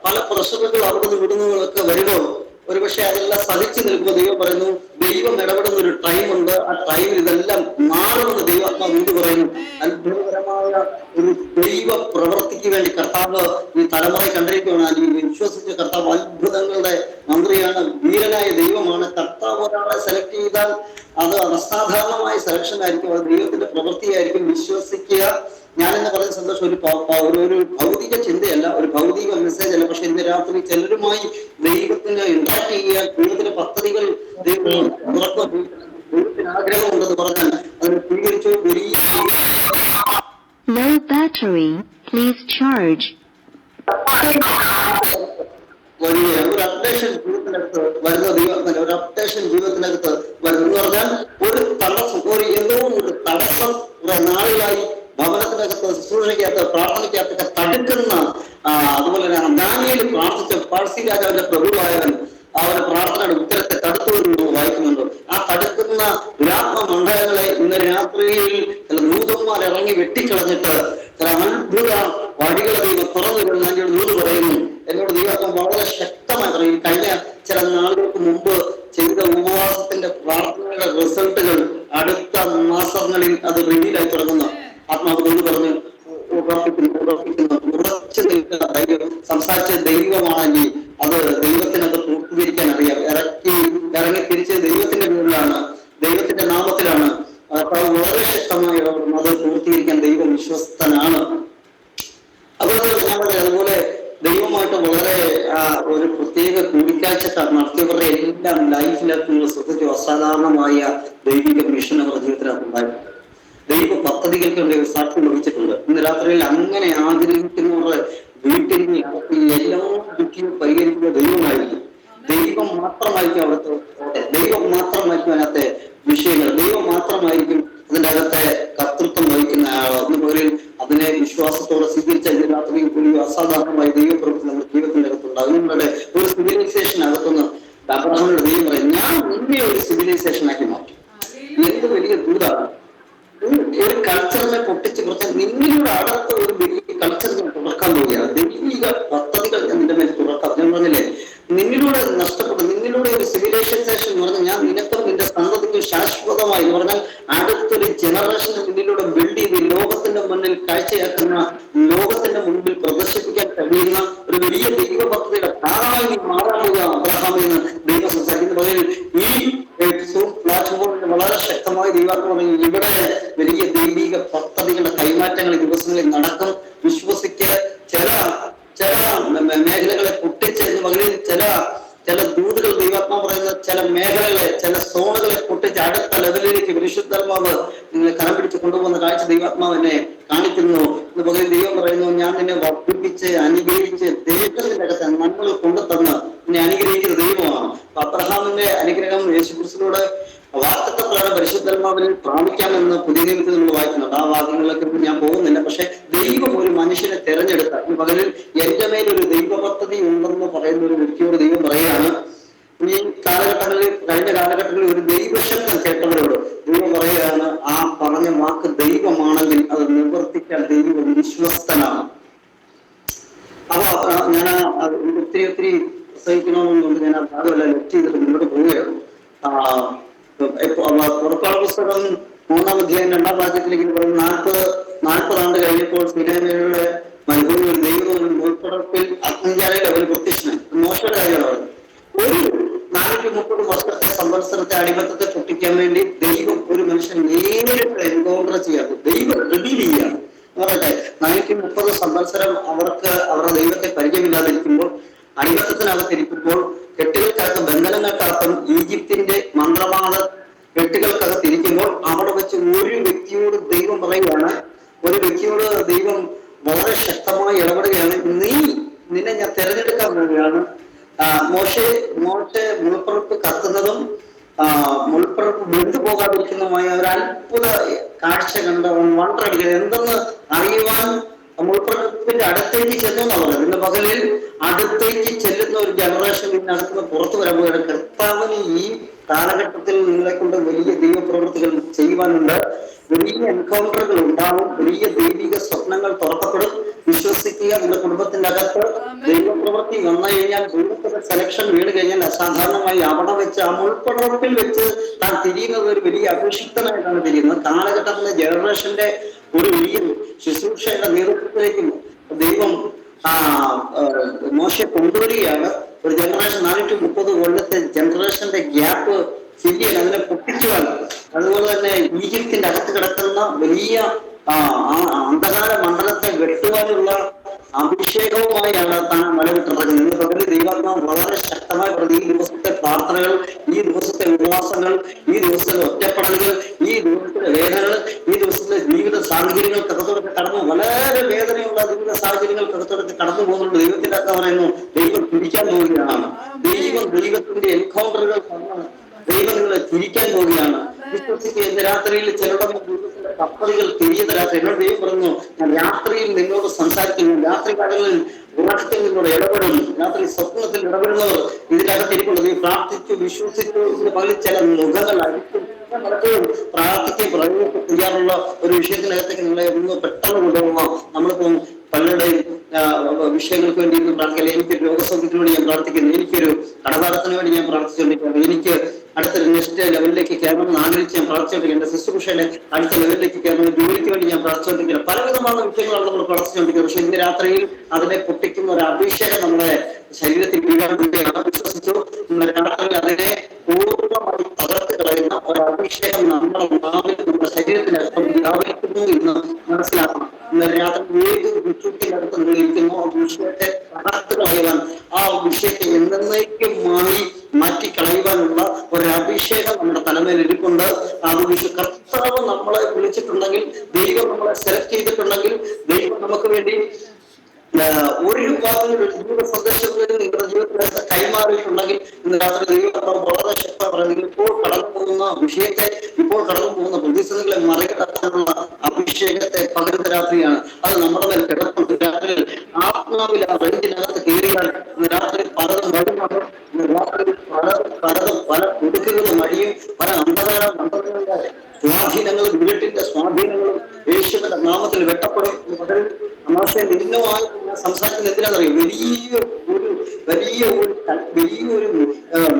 പല പ്രശ്നങ്ങൾ അവിടുന്ന് വിടുന്നതൊക്കെ വരുമ്പോൾ ഒരുപക്ഷെ അതെല്ലാം സഹിച്ചു നിൽക്കുമ്പോൾ ദൈവം പറയുന്നു, ദൈവം ഇടപെടുന്ന ഒരു ടൈമുണ്ട്, ആ ടൈമിൽ ഇതെല്ലാം മാറുമെന്ന് ദൈവാത്മാവ് വീണ്ടും പറയുന്നു. അത്ഭുതകരമായ ഒരു ദൈവ പ്രവൃത്തിക്ക് വേണ്ടി കർത്താവ് ഈ തലമുറ കണ്ടിരിക്കുകയാണ്. വിശ്വസിച്ച കർത്താവ് അത്ഭുതങ്ങളുടെ മന്ത്രിയാണ്, വീരനായ ദൈവമാണ്. കർത്താവ് ഒരാളെ സെലക്ട് ചെയ്താൽ അത് അസാധാരണമായ സെലക്ഷൻ ആയിരിക്കും, അത് ദൈവത്തിന്റെ പ്രവൃത്തിയായിരിക്കും. വിശ്വസിക്കുക. ഞാനെന്ന് പറയുന്ന സന്തോഷം ഒരു ഭൗതിക ചിന്തയല്ല, ഒരു ഭൗതിക മെസ്സേജ് അല്ല. പക്ഷെ ഇന്ന് രാത്രി ചിലരുമായി ദൈവത്തിന് ഇന്ററാക്ട് ചെയ്യാൻ, ദൈവത്തിന്റെ പദ്ധതികൾ ദൈവം ദൈവത്തിന് ആഗ്രഹമുണ്ടെന്ന് പറഞ്ഞാൽ അതിന് സ്വീകരിച്ചു. Low battery, please charge. വലിയ ഒരു അപ്ഡേഷൻ ജീവിതത്തിനകത്ത് വരുന്ന ദൈവത്തിന് ഒരു അപ്ഡേഷൻ ജീവിതത്തിനകത്ത് വരുന്നു പറഞ്ഞാൽ ഒരു തടസ്സം, ഒരു എന്തോ ഒരു തടസ്സം നാളുകളായി ഭവനത്തിനകത്ത്, ശുശ്രൂഷയ്ക്കകത്ത്, പ്രാർത്ഥനയ്ക്കകത്തൊക്കെ തടുക്കുന്ന, അതുപോലെ തന്നെ ദാനിയേൽ പ്രാർത്ഥിച്ച പാഴ്സി രാജാവിന്റെ പ്രഭുവായവൻ അവരുടെ പ്രാർത്ഥനയുടെ ഉത്തരത്തെ തടുത്തു എന്ന് വായിക്കുന്നുണ്ട്. ആ തടുക്കുന്ന ദുരാത്മമണ്ഡലങ്ങളെ ഇന്ന് രാത്രിയിൽ ചില ദൂതന്മാർ ഇറങ്ങി വെട്ടിക്കളഞ്ഞിട്ട് ചില അത്ഭുത വഴികളെ ദൈവം തുറന്നു വരുന്ന എന്നോട് ദൂത് പറയുന്നു. എന്നോട് ദൈവം വളരെ ശക്തമായി പറയും. കഴിഞ്ഞ ചില നാളുകൾക്ക് മുമ്പ് ചെയ്ത ഉപവാസത്തിന്റെ പ്രാർത്ഥനയുടെ റിസൾട്ടുകൾ അടുത്ത മാസങ്ങളിൽ അത് റിവീലായി തുടങ്ങുന്ന ആത്മാവ് ദൂത് പറഞ്ഞു ഉറച്ചു നിൽക്കുന്ന ദൈവം സംസാരിച്ച ദൈവമാണെങ്കിൽ അത് ദൈവത്തിനത് പൂർത്തീകരിക്കാൻ അറിയാം. ഇറങ്ങി തിരിച്ച് ദൈവത്തിന്റെ പേരിലാണ്, ദൈവത്തിന്റെ നാമത്തിലാണ്. വളരെ ശക്തമായി അത് പൂർത്തീകരിക്കാൻ ദൈവം വിശ്വസ്തനാണ്. അതുപോലെ ദൈവമായിട്ട് വളരെ ഒരു പ്രത്യേക കൂടിക്കാഴ്ച നടത്തിയവരുടെ എല്ലാം ലൈഫിലേക്കുള്ള ശ്രദ്ധിച്ചു അസാധാരണമായ ദൈവിക മിഷൻ അവരുടെ ജീവിതത്തിനകത്ത് ഉണ്ടായിട്ടുണ്ട്. ദൈവ പദ്ധതികൾക്ക് വേണ്ടി സാക്ഷ്യം ലഭിച്ചിട്ടുണ്ട്. ഇന്ന് രാത്രിയിൽ അങ്ങനെ ആഗ്രഹിക്കുന്നവരുടെ വീട്ടിൽ എല്ലാ ദുഃഖിയും പരിഹരിക്കുന്ന ദൈവമായിരിക്കും. ദൈവം മാത്രമായിരിക്കും അവിടുത്തെ, ദൈവം മാത്രമായിരിക്കും അതിനകത്തെ വിഷയങ്ങൾ, ദൈവം മാത്രമായിരിക്കും അതിൻ്റെ അകത്തെ കർത്തൃത്വം വഹിക്കുന്ന ആൾ. അതുപോലെ അതിനെ വിശ്വാസത്തോടെ സ്വീകരിച്ച രാത്രി ഒരു അസാധാരണമായി ദൈവപ്രവൃത്തി നമ്മുടെ ജീവിതത്തിന്റെ അകത്തുണ്ട്. അതിനുള്ള ഒരു സിവിലൈസേഷൻ അകത്തുനിന്ന് അബ്രഹാമിന്റെ ദൈവം പറയും, ഞാൻ നിന്നെ ഒരു സിവിലൈസേഷൻ ആക്കി മാറ്റും. എന്ത് വലിയ ദൂതാണ്! ഒരു കൾച്ചറിനെ പൊട്ടിച്ച് കുറച്ച് നിന്നിലൂടെ അടുത്ത ഒരു വലിയ കൾച്ചർ തുറക്കാൻ പോവുകയാണ്. ദൈവിക പദ്ധതികൾ നിന്റെ മേൽ തുറക്കാം. ഞാൻ പറഞ്ഞില്ലേ, നിന്നിലൂടെ നഷ്ടപ്പെട്ടു, നിന്നിലൂടെ ഒരു സിവിലൈസേഷൻ എന്ന് പറഞ്ഞാൽ ഞാൻ നിനക്കും നിന്റെ സന്തതിക്കും ശാശ്വതമായി എന്ന് പറഞ്ഞാൽ അടുത്തൊരു ജനറേഷന് നിന്നിലൂടെ ബിൽഡ് ചെയ്ത് ലോകത്തിന്റെ മുന്നിൽ കാഴ്ചയാക്കുന്ന, ലോകത്തിന്റെ മുൻപിൽ പ്രദർശിപ്പിക്കാൻ കഴിയുന്ന ഒരു വലിയ ദൈവ പദ്ധതിയുടെ ഭാഗമായി നീ മാറാൻ പോകുക അബ്രഹാമിൽ നിന്ന് ദൈവം സംസാരിക്കുന്ന ഈ പ്ലാറ്റ്ഫോമിൽ വളരെ ശക്തമായി ദൈവാത്മ പറഞ്ഞു, ഇവിടെ വലിയ ദൈവിക പദ്ധതികളുടെ കൈമാറ്റങ്ങൾ ദിവസങ്ങളിൽ നടക്കും. വിശ്വസിക്ക്. ചില മേഖലകളെ പൊട്ടിച്ച് മകളിൽ ചില ദൂതുകൾ ദൈവാത്മാ പറയുന്ന ചില മേഖലകളെ, ചില സോണുകളെ പൊട്ടിച്ച് അടുത്ത ലെവലിലേക്ക് പരിശുദ്ധാത്മാവ് നിങ്ങളെ കരം പിടിച്ച് കൊണ്ടുപോകുന്ന കാഴ്ച ദൈവാത്മാവ് എന്നെ കാണിക്കുന്നു. എന്ന് പകരം ദൈവം പറയുന്നു, ഞാൻ നിന്നെ വർദ്ധിപ്പിച്ച് അനുഗ്രഹിച്ച് ദൈവത്തിന്റെ അകത്ത് നന്മകൾ കൊണ്ടുതന്ന് നിന്നെ അനുഗ്രഹിക്കുന്ന ദൈവമാണ്. അബ്രഹാമിന്റെ അനുഗ്രഹം യേശുക്രിസ്തുവിനോട് വാർത്തപ്രകാരം പരിശുദ്ധാത്മാവിൽ പ്രാപിക്കാമെന്ന് പുതിയ നിയമത്തിൽ നമ്മൾ വായിക്കുന്നുണ്ട്. ആ വാക്യങ്ങളിലേക്ക് ഞാൻ പോകുന്നില്ല. പക്ഷെ ദൈവം ഒരു മനുഷ്യനെ തെരഞ്ഞെടുത്ത ഈ പകലിൽ എന്റെ മേലൊരു ദൈവ പദ്ധതി ഉണ്ടെന്ന് പറയുന്ന ഒരു വ്യക്തിയോട് ദൈവം പറയുകയാണ്. ഈ കാലഘട്ടങ്ങളിൽ, കഴിഞ്ഞ കാലഘട്ടങ്ങളിൽ ഒരു ദൈവശബ്ദം കേട്ടവരോട് ദൈവം പറയുകയാണ്, ആ പറഞ്ഞ വാക്ക് ദൈവമാണെങ്കിൽ അത് നിവർത്തിക്കാൻ ദൈവം വിശ്വസ്തനാണ്. അപ്പൊ ഞാൻ ഒത്തിരി പ്രസംഗിക്കണമെന്നുണ്ട്. ഞാൻ ആ ഭാഗമെല്ലാം ലെഫ്റ്റ് ചെയ്തിട്ട് മുന്നോട്ട് പോവുകയാണ്. പുറപ്പാട് പുസ്തകം 3-ാം അധ്യായം 2-ാം വാക്യത്തിലേക്ക് പറയുന്നത് 40 ആണ്ട് കഴിഞ്ഞപ്പോൾ സിനായിലെ മരുഭൂമിയിൽ ദൈവം മുൾപ്പടർപ്പിൽ അഗ്നിജ്വാലയുടെ ഒരു പ്രത്യക്ഷനായി. മോശയുടെ കാര്യമാണ്. ഒരു 430 വർഷത്തെ സംവത്സരത്തെ അടിമത്തത്തെ പൊട്ടിക്കാൻ വേണ്ടി ദൈവം ഒരു മനുഷ്യൻ നേരിട്ട് എൻകൗണ്ടർ ചെയ്യാറ്, ദൈവം റിവീൽ ചെയ്യാണ്. പറയട്ടെ, 430 സംവത്സരം അവർക്ക് അവരുടെ ദൈവത്തെ പരിചയമില്ലാതിരിക്കുമ്പോൾ, അടിമത്തത്തിനകത്തിരിക്കുമ്പോൾ, കെട്ടുകൾക്കകത്ത് ബന്ധനങ്ങൾക്കകത്തും ഈജിപ്തിന്റെ മന്ത്രവാദ കെട്ടുകൾക്കകത്തിരിക്കുമ്പോൾ അവിടെ വെച്ച് ഒരു വ്യക്തിയോട് ദൈവം പറയുകയാണ്, ഒരു വ്യക്തിയോട് ദൈവം വളരെ ശക്തമായി ഇടപെടുകയാണ്, നിന്നെ ഞാൻ തിരഞ്ഞെടുക്കാൻ പോവുകയാണ്. മോശെ മുൾപ്പുറപ്പ് കത്തുന്നതും മുൾപ്പുറപ്പ് വെന്തുപോകാതിരിക്കുന്നതുമായ ഒരു അത്ഭുത കാഴ്ച കണ്ട് വണ്ടടിക്കുക എന്തെന്ന് അറിയുവാൻ മുൾപ്പുറപ്പിന്റെ അടുത്തേക്ക് ചെന്നു എന്നുള്ളത്. ഇന്ന് പകലിൽ അടുത്തേക്ക് ചെല്ലുന്ന ഒരു ജനറേഷൻ ഇതിനകത്ത് പുറത്തു വരാൻ പോവുകയാണ്. കർത്താവിന് ഈ കാലഘട്ടത്തിൽ നിങ്ങളെ കൊണ്ട് വലിയ ദൈവപ്രവൃത്തികൾ ചെയ്യുവാനുണ്ട്. വലിയ എൻകൗണ്ടറുകൾ ഉണ്ടാവും. വലിയ ദൈവിക സ്വപ്നങ്ങൾ തുറക്കപ്പെടും. വിശ്വസിക്കുക. നിങ്ങളുടെ കുടുംബത്തിന്റെ അകത്ത് ദൈവപ്രവൃത്തി വന്നു കഴിഞ്ഞാൽ, ദൈവത്തിന്റെ സെലക്ഷൻ വീണ് കഴിഞ്ഞാൽ അസാധാരണമായി അവിടെ വെച്ച് ആ മുൾപ്പടർപ്പിൽ വെച്ച് താൻ തിരിയുന്നത് ഒരു വലിയ അഭിഷിക്തനായിട്ടാണ് തിരിയുന്നത്. കാലഘട്ടത്തിലെ ജനറേഷന്റെ ഒരു വലിയ ശുശ്രൂഷയുടെ നേതൃത്വത്തിലേക്ക് ദൈവം മോശയെ കൊണ്ടുവരികയാണ്. ഒരു ജനറേഷൻ 430 കൊല്ലത്തെ ജനറേഷന്റെ ഗ്യാപ്പ് ഫില്ല് ചെയ്യാൻ, അതിനെ പൊട്ടിച്ചുവാൻ, അതുപോലെ തന്നെ ഈജിപ്തിന്റെ അകത്ത് കിടക്കുന്ന വലിയ അന്ധകാര മണ്ഡലത്തെ വെട്ടുവാനുള്ള അഭിഷേകവുമായാണ് താൻ മലവിട്ടിറങ്ങുന്നത്. ഇന്ന് പകല് ദൈവാത്മാവ് വളരെ ശക്തമായി പറഞ്ഞ ഈ ദിവസത്തെ പ്രാർത്ഥനകൾ, ഈ ദിവസത്തെ ഉപവാസങ്ങൾ, ഈ ദിവസത്തിലെ ഒറ്റപ്പെടലുകൾ, ഈ ദിവസത്തിലെ വേദനകൾ, ഈ ദിവസത്തിലെ ജീവിത സാഹചര്യങ്ങൾക്കകത്തോടൊക്കെ കടന്നു, വളരെ വേദനയുള്ള ജീവിത സാഹചര്യങ്ങൾക്കകത്തോടൊക്കെ കടന്നു പോകുന്നുണ്ട്. ദൈവത്തിന്റെ അർത്ഥം പറയുന്നു, ദൈവം തിരിക്കാൻ പോവുകയാണ്. ദൈവത്തിന്റെ എൻകൗണ്ടറുകൾ ദൈവം നിങ്ങളെ തിരിക്കാൻ പോവുകയാണ്. വിശ്വസിക്കുക, ഇന്ന് രാത്രിയിൽ ചിലരുടെ ദൈവത്തിന്റെ കപ്പലുകൾ തിരിയുന്ന രാത്രി എന്നോട് ദൈവം പറഞ്ഞു, ഞാൻ രാത്രിയിൽ നിന്നോട് സംസാരിക്കുന്നു, രാത്രി കാലങ്ങളിൽ ഉറക്കത്തിൽ നിന്നോട് ഇടപെടും, രാത്രി സ്വപ്നത്തിൽ ഇടപെടുന്നവർ ഇതിനകത്തിരിക്കുന്നത്. നീ പ്രാർത്ഥിച്ചു വിശ്വസിച്ചു ഇതിന് പകൽ ചില മുഖങ്ങൾ അടിക്കും പ്രാർത്ഥിക്കുകയും പ്രയോഗം ചെയ്യാറുള്ള ഒരു വിഷയത്തിനകത്തേക്ക് നിങ്ങളെ ഒന്ന് പെട്ടെന്ന് കൊണ്ടുപോകുമ്പോൾ നമ്മളിപ്പോ പലരുടെയും വിഷയങ്ങൾക്ക് വേണ്ടി പ്രാർത്ഥിക്കില്ല. എനിക്കൊരു രോഗസൗഖ്യത്തിന് വേണ്ടി ഞാൻ പ്രാർത്ഥിക്കുന്നു, എനിക്കൊരു കടഭാരത്തിന് വേണ്ടി ഞാൻ പ്രാർത്ഥിച്ചുകൊണ്ടിരിക്കുന്നു, എനിക്ക് അടുത്ത നെക്സ്റ്റ് ലെവലിലേക്ക് കയറണമെന്ന് ആഗ്രഹിച്ച് ഞാൻ പ്രാർത്ഥിച്ചുകൊണ്ടിരിക്കുന്നു, എന്റെ ശുശ്രൂഷയുടെ അടുത്ത ലെവലിലേക്ക് കയറണം, ജോലിക്ക് വേണ്ടി ഞാൻ പ്രാർത്ഥിച്ചുകൊണ്ടിരിക്കുന്നത്. പലവിധமான വിഷയങ്ങളാണ് നമ്മൾ പ്രാർത്ഥിച്ചുകൊണ്ടിരിക്കുന്നത്. പക്ഷെ ഇന്ന് രാത്രിയിൽ അതിനെ പൊട്ടിക്കുന്ന ഒരു അഭിഷേകം നമ്മുടെ ശരീരത്തിൽ വീഴാൻ വേണ്ടിയാണ്. വിശ്വസിച്ചു, ഇന്ന് രാത്രിയിൽ അതിനെ പൂർണ്ണമായി തകർത്ത് കളയുന്ന ഒരു അഭിഷേകം നമ്മുടെ നാവിൽ, നമ്മുടെ ശരീരത്തിനകത്ത് വ്യാപരിക്കുന്നു എന്ന് മനസ്സിലാക്കണം. ഇന്ന് രാത്രി ഏത് വിഷയത്തിനകത്ത് നിങ്ങളിരിക്കുന്നു ആ വിഷയത്തെ തകർത്ത് കളയുവാൻ, ആ വിഷയത്തെ എന്നേക്കും മാറ്റിക്കളയുവാനുള്ള ഒരു അഭിഷേകം നമ്മുടെ തലമേൽ ഇരിപ്പുണ്ട്. അത് കർത്താവ് നമ്മളെ വിളിച്ചിട്ടുണ്ടെങ്കിൽ, ദൈവം നമ്മളെ സെലക്ട് ചെയ്തിട്ടുണ്ടെങ്കിൽ, ദൈവം നമുക്ക് വേണ്ടി ഒരു ജീവിത സന്ദേശങ്ങളിൽ നിങ്ങളുടെ ജീവിതത്തിനകത്ത് കൈമാറിയിട്ടുണ്ടെങ്കിൽ ഇന്ന് രാത്രി ദൈവം വളരെ ശക്തമായി പറയുന്നത്, ഇപ്പോൾ കടന്നു പോകുന്ന വിഷയത്തെ, ഇപ്പോൾ കടന്നു പോകുന്ന പ്രതിസന്ധികളെ മറികടക്കാനുള്ള അഭിഷേകത്തെ പകരുന്ന രാത്രിയാണ്. അത് നമ്മുടെ മേൽ കിടപ്പുണ്ട്. രാത്രി ആത്മാവിൽ ആ റേഞ്ചിനകത്ത് കയറിയാൽ ഇന്ന് രാത്രി പലതും വഴിമാറും. ഇന്ന് രാത്രി പല കുടുക്കുകളും വഴിയും പല അന്ധകാരങ്ങളുടെ സ്വാധീനങ്ങളും ഇരുട്ടിന്റെ സ്വാധീനങ്ങളും യേശുവിന്റെ നാമത്തിൽ വെട്ടപ്പെടും. പക്ഷേ നിന്നുമായി സംസാരിക്കുന്നത് എന്തിനാണെന്നറിയോ? വലിയൊരു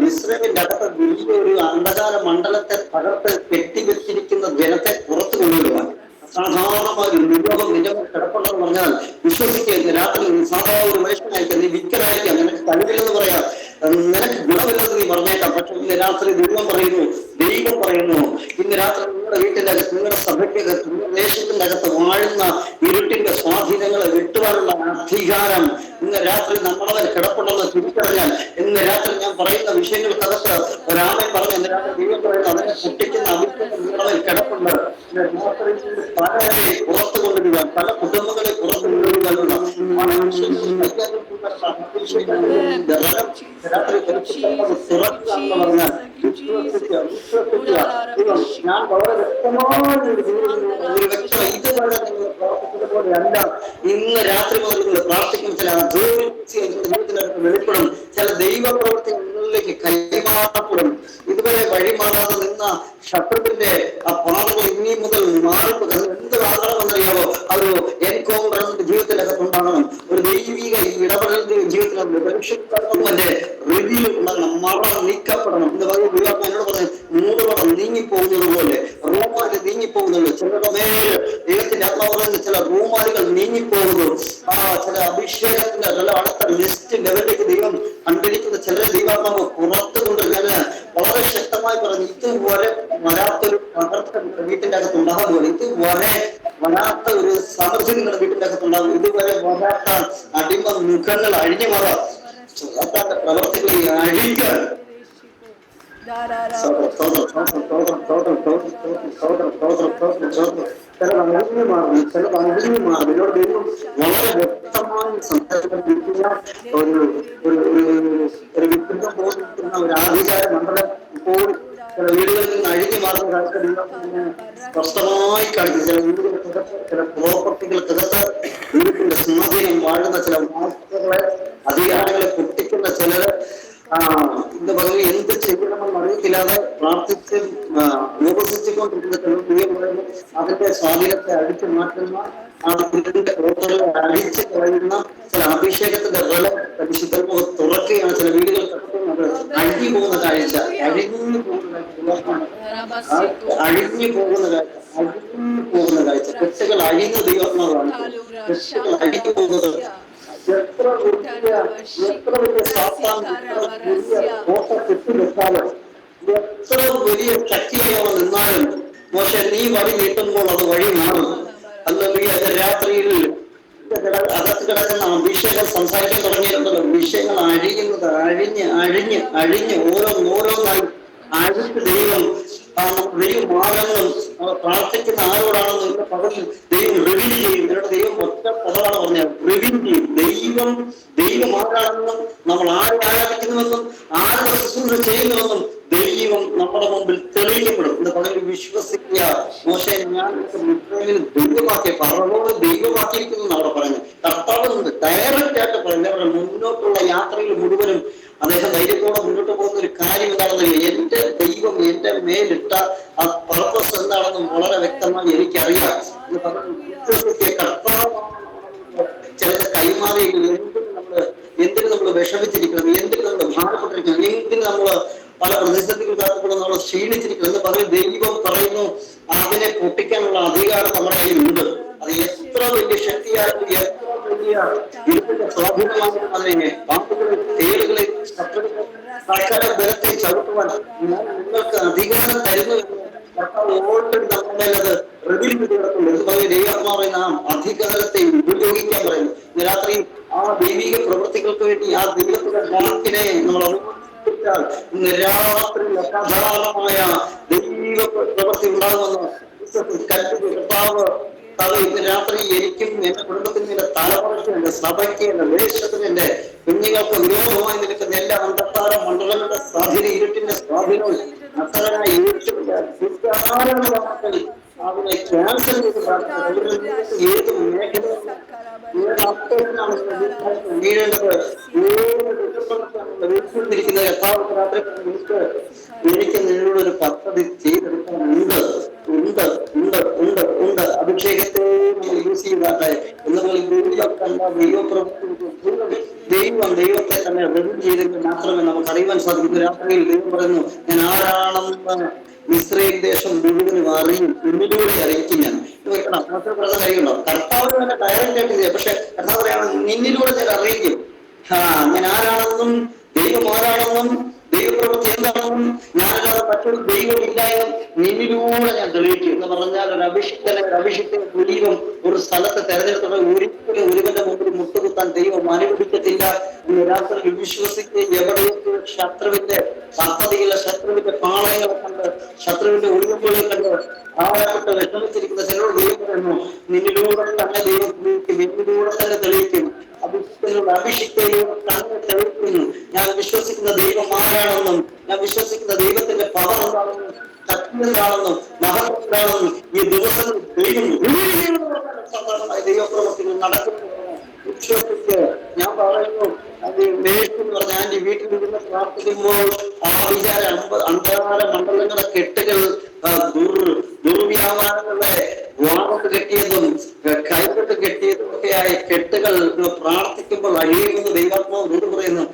മിശ്രമിന്റെ അകത്ത് വലിയൊരു അന്ധകാര മണ്ഡലത്തെ തകർത്ത് കെട്ടിവെച്ചിരിക്കുന്ന ജനത്തെ പുറത്തു കൊണ്ടുവരുവാൻ സാധാരണമായ ഒരു നിയോഗം നിന്റെ കിടപ്പുണ്ടെന്ന് പറഞ്ഞാൽ വിശ്വസിക്കുക. രാത്രി സാധാരണ ഒരു മനുഷ്യനായിരിക്കാം, നീ വിക്കനായിരിക്കാം, നിനക്ക് കഴിവില്ലെന്ന് പറയാം, നിനക്ക് ഗുണമില്ലെന്ന് നീ പറഞ്ഞേക്കാം. പക്ഷെ ഇന്ന് രാത്രി ദൈവം പറയുന്നു ഇന്ന് രാത്രി നിങ്ങളുടെ വീട്ടിന്റെ അകത്ത്, നിങ്ങളുടെ സഭയ്ക്കകത്ത്, നിങ്ങളുടെ ദേശത്തിന്റെ അകത്ത് വാഴുന്ന ഇരുട്ടിന്റെ സ്വാധീനങ്ങളെ വിട്ടുവാനുള്ള അധികാരം ഇന്ന് രാത്രി നമ്മളവർ കിടപ്പുണ്ടെന്ന് തിരിച്ചറിഞ്ഞാൽ, ഇന്ന് രാത്രി ഞാൻ പറയുന്ന വിഷയങ്ങൾക്കകത്ത് ഒരാമൻ പറഞ്ഞ ഇന്ന് രാത്രി ദൈവം പറയുന്ന അതിനെ പൊട്ടിക്കുന്ന അഭിഷേകം നിങ്ങളവർ കിടപ്പുണ്ട്. പലരെ പുറത്തു കൊണ്ടുവരുവാൻ, പല കുടുംബങ്ങളെ പുറത്തു കൊണ്ടുവരുവാനുള്ള പറഞ്ഞാൽ ഞാൻ വളരെ വ്യക്തമായ ഒരു വ്യക്തത ഇതുവരെ നിങ്ങൾ പ്രാർത്ഥിക്കുന്ന പോലെയല്ല. ഇന്ന് രാത്രി മുതൽ നിങ്ങൾ പ്രാർത്ഥിക്കുന്ന ചില ജീവിതത്തിനകത്ത് വെളിപ്പെടും, ചില ദൈവ പ്രവർത്തികൾ നിങ്ങളിലേക്ക് കൈമാറപ്പെടും. ഇതുവരെ വഴിമാറാതെ നിന്ന ശത്രുവിന്റെ ആ പാതകൾ ഇനി മുതൽ മാറുമ്പോൾ എന്ത് ആകണമെന്നറിയാവോ? ഒരു എൻകൗണ്ടർ ജീവിതത്തിനകത്ത് ഉണ്ടാകണം, ഒരു ദൈവിക ഇടപെടലിന്റെ ജീവിതത്തിനകത്ത് പരിശുദ്ധാത്മാവിന്റെ റിവ്യൂ ഉണ്ടാകണം, മറ നീക്കപ്പെടണം. എന്ന് പറയുമ്പോൾ എന്നോട് പറഞ്ഞു, മൂടുപടം നീങ്ങിപ്പോകുന്നത് പോലെ, റൂമാല് നീങ്ങിപ്പോകുന്നുള്ളൂ. ചിലരുടെ മേല് ദൈവത്തിന്റെ ആത്മാവ് പറയുന്ന ചില റൂമാലുകൾ നീങ്ങിപ്പോകുന്നു. ചില അഭിഷേകത്തിന്റെ ചില അടുത്ത നെക്സ്റ്റ് ലെവലിലേക്ക് ദൈവം കണ്ടിരിക്കുന്ന ചില ദൈവാത്മാവ് പുറത്തു കൊണ്ടുവരുന്ന വളരെ ശക്തമായി പറഞ്ഞു, ഇതുവരെ വരാത്തൊരു പകർച്ച വീട്ടിന്റെ അകത്ത് ഉണ്ടാകുമ്പോൾ, ഇതുവരെ വരാത്ത ഒരു സമൃദ്ധി നിങ്ങളുടെ വീട്ടിന്റെ അകത്ത് ഉണ്ടാകും, ഇതുവരെ വരാത്ത അടിമ മുഖങ്ങൾ അഴിഞ്ഞു മാറാം, പ്രവർത്തികൾ അഴിഞ്ഞ് ചിലത് അഴിഞ്ഞു മാറും. എന്നോട് ദൈവം വളരെ വ്യക്തമായി സംസാരിക്കുന്ന ഒരു വിഗ്രഹം പോലിരിക്കുന്ന ഒരു ആധികാര മണ്ഡലം ഇപ്പോൾ ചില വീടുകളിൽ നിന്ന് അഴിഞ്ഞു മാറുന്ന കാഴ്ച സ്പഷ്ടമായി കാണിക്കും. ചില വീടുകൾക്കകത്ത്, ചില പ്രോപ്പർട്ടികൾക്കകത്ത് വീടിന്റെ സ്വാധീനം വാഴുന്ന ചില വാർത്തകളെ, അധികാരികളെ പൊട്ടിക്കുന്ന ചിലര് ഇന്ന് പകരം എന്ത് ചെയ്യണമെന്ന് അറിയത്തില്ലാതെ പ്രാർത്ഥിച്ച് ഉപസിച്ചുകൊണ്ടിരിക്കുന്ന അതിന്റെ സ്വാധീനത്തെ അടിച്ചു മാറ്റുന്ന, അതിന്റെ പ്രവർത്തനങ്ങളെ അടിച്ചു കളയുന്ന ചില അഭിഷേകത്തിന്റെ വില പരിശുദ്ധമോ തുറക്കുകയാണ്. ചില വീടുകൾ കത്തുന്നത് അഴിഞ്ഞു പോകുന്ന കാഴ്ച, അഴിഞ്ഞു പോകുന്ന കാഴ്ച, കെട്ടുകൾ അഴിഞ്ഞ ദൈവാത്മാവാണ്, കെട്ടുകൾ അഴിഞ്ഞു പോകുന്നത്. എത്ര വലിയ സാത്താൻ കോട്ട കെട്ടിവെച്ചാലും, എത്ര വലിയ ശക്തിയോടെ നിന്നാലും, മോശ നീ വഴി നീട്ടുമ്പോൾ അത് വഴി മാറും. അല്ലെങ്കിൽ രാത്രിയിൽ അകത്ത് കിടക്കുന്ന വിഷയങ്ങൾ സംസാരിക്കാൻ തുടങ്ങിയിട്ടുണ്ടല്ലോ. വിഷയങ്ങൾ അഴിയുന്നത് അഴിഞ്ഞ് ഓരോന്നായി അഴിച്ച് ദൈവം മാറണം. പ്രാർത്ഥിക്കുന്ന ആരോടാണെന്ന് ഇന്ന് പകൽ ദൈവം റിവീൽ ചെയ്യും. എന്നിട്ട് ദൈവം ഒറ്റ പദമാണ് പറഞ്ഞത്, റിവീൽ ചെയ്യും. ദൈവം ആരാണെന്നും നമ്മൾ ആരെ ആരാധിക്കുന്നുവെന്നും ആരുടെ ശുശ്രൂഷ ചെയ്യുന്നുവെന്നും ദൈവം നമ്മുടെ മുമ്പിൽ തെളിയിക്കപ്പെടും. ഇന്ന് പകൽ വിശ്വസിക്കുക. മോശെ ഞാൻ ദൈവമാക്കിയ പറവോട് ദൈവമാക്കിയിരിക്കുന്നു അവിടെ പറഞ്ഞു. കർത്താവ് ഡയറക്റ്റ് ആയിട്ട് പറഞ്ഞു. അവരുടെ മുന്നോട്ടുള്ള യാത്രയിൽ മുഴുവനും അദ്ദേഹം ധൈര്യത്തോടെ മുന്നോട്ട് പോകുന്ന ഒരു കാര്യം എന്താണെന്ന്, എന്റെ ദൈവം എന്റെ മേലിട്ട ആ പർപ്പസ് എന്താണെന്നും വളരെ വ്യക്തമായി എനിക്കറിയാം. കർത്താവ് ചിലത് കൈമാറിയെങ്കിൽ എന്തിന് നമ്മൾ വിഷമിച്ചിരിക്കണം, എന്തിന് നമ്മൾ ഭാരപ്പെട്ടിരിക്കണം, എന്തിന് നമ്മൾ പല പ്രതിസന്ധികൾക്കകത്ത് നമ്മൾ ക്ഷീണിച്ചിരിക്കണം എന്ന് പറയും. ദൈവം പറയുന്നു അതിനെ പൊട്ടിക്കാനുള്ള അധികാരം നമ്മുടെ കയ്യിലുണ്ട്. അത് എത്ര വലിയ ശക്തിയായാലും എത്ര വലിയ ഇരുട്ടിന്റെ സ്വാധീനമാകും അതിനെ പാമ്പുകളെ, തേളുകളെ, സകല ബലത്തെ ചവിട്ടുവാൻ ഞാൻ നിങ്ങൾക്ക് അധികാരം തരുന്നു എന്ന് കർത്താവ് ഓൾറെഡി നമ്മുടെ അത് റിവീൽ ചെയ്ത് കിടക്കുന്നു. എന്ന് പറയും ദൈവാത്മാവ് നാം അധികാരത്തെ ഉപയോഗിക്കാൻ പറയുന്നു. ഇന്ന് രാത്രി ആ ദൈവിക പ്രവൃത്തികൾക്ക് വേണ്ടി ആ ദൈവത്തിന്റെ വാക്കിനെ നമ്മൾ ഇന്ന് രാത്രി അസാധാരണമായ ദൈവിക പ്രവൃത്തി ഉണ്ടാകുമെന്ന് കർത്താവ് ഇന്ന് രാത്രി എനിക്കും എന്റെ കുടുംബത്തിനും എന്റെ തലമുറയ്ക്കും എന്റെ സഭയ്ക്ക് എന്റെ ദേശത്തിന് എന്റെ കുഞ്ഞുങ്ങൾക്ക് വിരോധമായി നിൽക്കുന്ന എല്ലാ അന്ധകാര മണ്ഡലങ്ങളുടെ സ്വാധീനം, ഇരുട്ടിന്റെ സ്വാധീനവും അത്തരനായ അതിനെ ക്യാൻസൽ ചെയ്ത് ഏത് മേഖലയിലും വീഴേണ്ടത് വീഴ്ചിരിക്കുന്ന യഥാർത്ഥ എനിക്ക് നിന്നോടൊരു പദ്ധതി ചെയ്തെടുക്കാനുണ്ട്. അഭിഷേകത്തെ നമ്മൾ യൂസ് ചെയ്താട്ടെ. എന്നാൽ ദൈവത്തെ തന്നെ റിവീൽ ചെയ്തെങ്കിൽ മാത്രമേ നമുക്ക് അറിയുവാൻ സാധിക്കും. രാത്രിയിൽ ദൈവം പറയുന്നു, ഞാൻ ആരാണെന്ന് ഇസ്രയേൽ ദേശം മുഴുവനും അറിയും, എന്നിലൂടെ അറിയിക്കും. ഞാൻ വെക്കണം മറ്റൊരു പറഞ്ഞ കാര്യമുണ്ടോ, കർത്താവ് തന്നെ ഡയറക്റ്റ് ആയിട്ട് ചെയ്യും. പക്ഷെ കർത്താവ് പറയാണ് നിന്നിലൂടെ ഞാൻ അറിയിക്കും. ഞാൻ ആരാണെന്നും ദൈവം ആരാണെന്നും ദൈവപ്രവൃത്തി എന്താണെന്നും ഞാനല്ലാതെ മറ്റൊരു ദൈവം ഇല്ല എന്നും നിന്നിലൂടെ ഞാൻ തെളിയിക്കും എന്ന് പറഞ്ഞാൽ ഒരു അഭിഷിക്തനെ ദൈവം ഒരു സ്ഥലത്ത് തെരഞ്ഞെടുത്തത് ഒരിക്കലും ഒരുവന്റെ മുമ്പിൽ മുട്ടുകുത്താൻ ദൈവം അനുവദിക്കത്തില്ല എന്ന് രാത്രി വിശ്വസിച്ച് എവിടെയൊക്കെ ശത്രുവിന്റെ പദ്ധതികളെ, ശത്രുവിന്റെ പാളയങ്ങളെ കണ്ട്, ശത്രുവിന്റെ ഒഴിവുകളെ കണ്ട് ആഴപ്പെട്ട് വിഷമിച്ചിരിക്കുന്ന ചിലരോട് ദൈവം പറയുന്നു, നിന്നിലൂടെ തന്നെ ദൈവം തെളിയിക്കും, എന്നിലൂടെ തന്നെ തെളിയിക്കും. അഭിഷിക്തയിലൂടെ തന്നെ തെളിയിക്കുന്നു. ഞാൻ വിശ്വസിക്കുന്ന ദൈവം ആരാണെന്നും ഞാൻ വിശ്വസിക്കുന്ന ദൈവത്തിന്റെ പവർ എന്താണെന്നും ശക്തി എന്താണെന്നും മഹത്വം എന്താണെന്നും ഈ ദിവസം ദൈവപ്രവർത്തികൾ നടക്കുന്നു വിശ്വസിച്ച് ഞാൻ പറയുന്നു. അത് എന്ന് പറഞ്ഞ ആന്റി വീട്ടിൽ നിന്ന് പ്രാർത്ഥിക്കുമ്പോൾ ആ വിചാരം അന്ധകാര മണ്ഡലങ്ങളുടെ കെട്ടുകൾ, ദുർവ്യാപാരങ്ങളെ വാങ്ങോട്ട് കെട്ടിയതും കൈകൊണ്ട് കെട്ടിയതും ഒക്കെയായ കെട്ടുകൾ പ്രാർത്ഥിക്കുമ്പോൾ അഴിയുമെന്ന് ദൈവാത്മാവ് പറയുന്നു.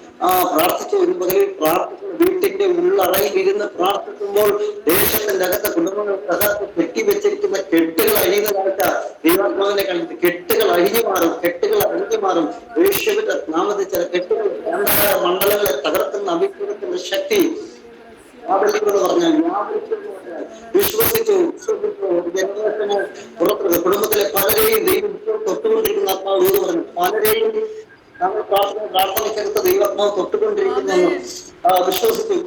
പ്രാർത്ഥിച്ചു ഒരു പകലിൽ പ്രാർത്ഥിക്കുന്നു. വീട്ടിന്റെ ഉള്ളറയിൽ ഇരുന്ന് പ്രാർത്ഥിക്കുമ്പോൾ ദേശത്തിന്റെ അകത്ത് കുടുംബങ്ങൾക്കകത്ത് കെട്ടിവെച്ചിരിക്കുന്ന കെട്ടുകൾ അഴിയുന്നതായിട്ട് ദൈവാത്മാവിനെ കണ്ടിട്ട് കെട്ടുകൾ അഴിഞ്ഞു മാറും. യേശുവിന്റെ നാമത്തിൽ ചില കെട്ടുകൾ മണ്ഡലങ്ങളെ തകർക്കുന്ന അഭിപ്രായത്തിന്റെ ശക്തി പറഞ്ഞാൽ വിശ്വസിച്ചു ജനറേഷന് പുറത്തു കുടുംബത്തിലെ പലരെയും ദൈവം തൊട്ടുകൊണ്ടിരിക്കുന്ന ആത്മാവ് പറഞ്ഞു. പലരെയും നമ്മൾ പ്രാർത്ഥനയ്ക്കകത്ത് ദൈവാത്മാവ് തൊട്ടുകൊണ്ടിരിക്കുന്നു വിശ്വസിച്ചു.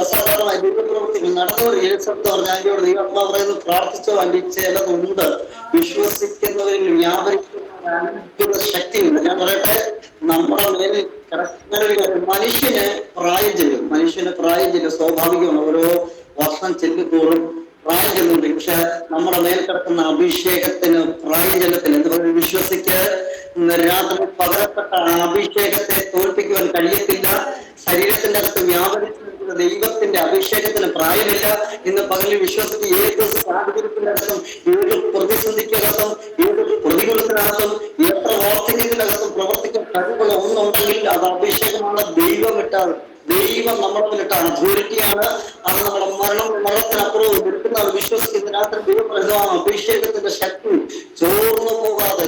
അസാധാരണമായ ദൈവപ്രവൃത്തികൾ നടന്നവർ ഏൽസത്ത് പറഞ്ഞ ആന്റിയോട് ദൈവാത്മാവ് പറയുന്നു, പ്രാർത്ഥിച്ചോ ആന്റി ചിലതുണ്ട്, വിശ്വസിക്കുന്നവരിൽ വ്യാപരിക്കുന്ന ശക്തിയുണ്ട്. ഞാൻ പറയട്ടെ, നമ്മുടെ മേലിൽ മനുഷ്യന് പ്രായം ചെല്ലും സ്വാഭാവികമാണ്. ഓരോ വർഷം ചെല്ലുന്തോറും പ്രായം ചെല്ലുന്നുണ്ട്. പക്ഷെ നമ്മുടെ മേൽ കിടക്കുന്ന അഭിഷേകത്തിന് പ്രായം ചെല്ലത്തില്ല. എന്ന് പറയുന്നത് വിശ്വസിക്ക് രാത്രി പകരപ്പെട്ട അഭിഷേകത്തെ തോൽപ്പിക്കുവാൻ കഴിയത്തില്ല. ശരീരത്തിന്റെ അകത്ത് വ്യാപരിച്ചിരിക്കുന്ന ദൈവത്തിന്റെ അഭിഷേകത്തിന് പ്രായമില്ല. ഇന്ന് പകലിൽ വിശ്വസിച്ച് ഏത് സാഹചര്യത്തിനകത്തും, ഏത് പ്രതിസന്ധിക്കകത്തും, ഏത് പ്രതികൂലത്തിനകത്തും, എത്ര വാർത്തകത്തിനകത്തും പ്രവർത്തിക്കാൻ കഴിവുള്ള ഒന്നുണ്ടെങ്കിൽ അത് അഭിഷേകമാണ്. ദൈവം നമ്മുടെ മുന്നിട്ട അതോറിറ്റിയാണ്. അത് നമ്മുടെ മരണത്തിനപ്പുറവും എടുക്കുന്ന വിശ്വസിക്കുന്ന രാത്രി ദൈവം പറയുന്നതാണ്. അഭിഷേകത്തിന്റെ ശക്തി ചോർന്നു പോകാതെ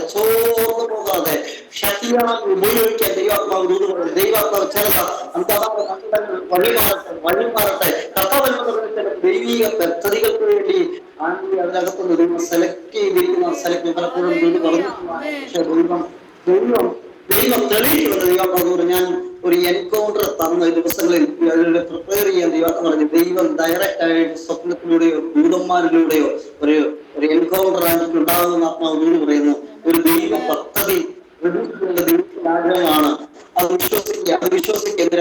ശക്തിയാക്കി ഉപയോഗിക്കാൻ ദൈവാത്മാവ് ചില വഴിമാറട്ടെ. കർത്താവ് ദൈവിക പദ്ധതികൾക്ക് വേണ്ടി അതിനകത്തുനിന്ന് ദൈവം സെലക്ട് ചെയ്തിരിക്കുന്ന പലപ്പോഴും പറഞ്ഞു. പക്ഷെ ദൈവം തെളിയിക്കുന്നത് ദൈവം ഞാൻ ഒരു എൻകൗണ്ടർ തന്ന ദിവസങ്ങളിൽ പ്രിപ്പയർ ചെയ്യാൻ ദൈവം പറഞ്ഞു. ദൈവം ഡയറക്റ്റ് ആയിട്ട് സ്വപ്നത്തിലൂടെയോ ദൂതന്മാരിലൂടെയോ ഒരു എൻകൗണ്ടർ ആയിട്ട് ഉണ്ടാകുന്ന ആത്മാവ് പറയുന്നു. ഒരു ദൈവ പദ്ധതി ആഗ്രഹമാണ്. അത് വിശ്വസിക്കുക.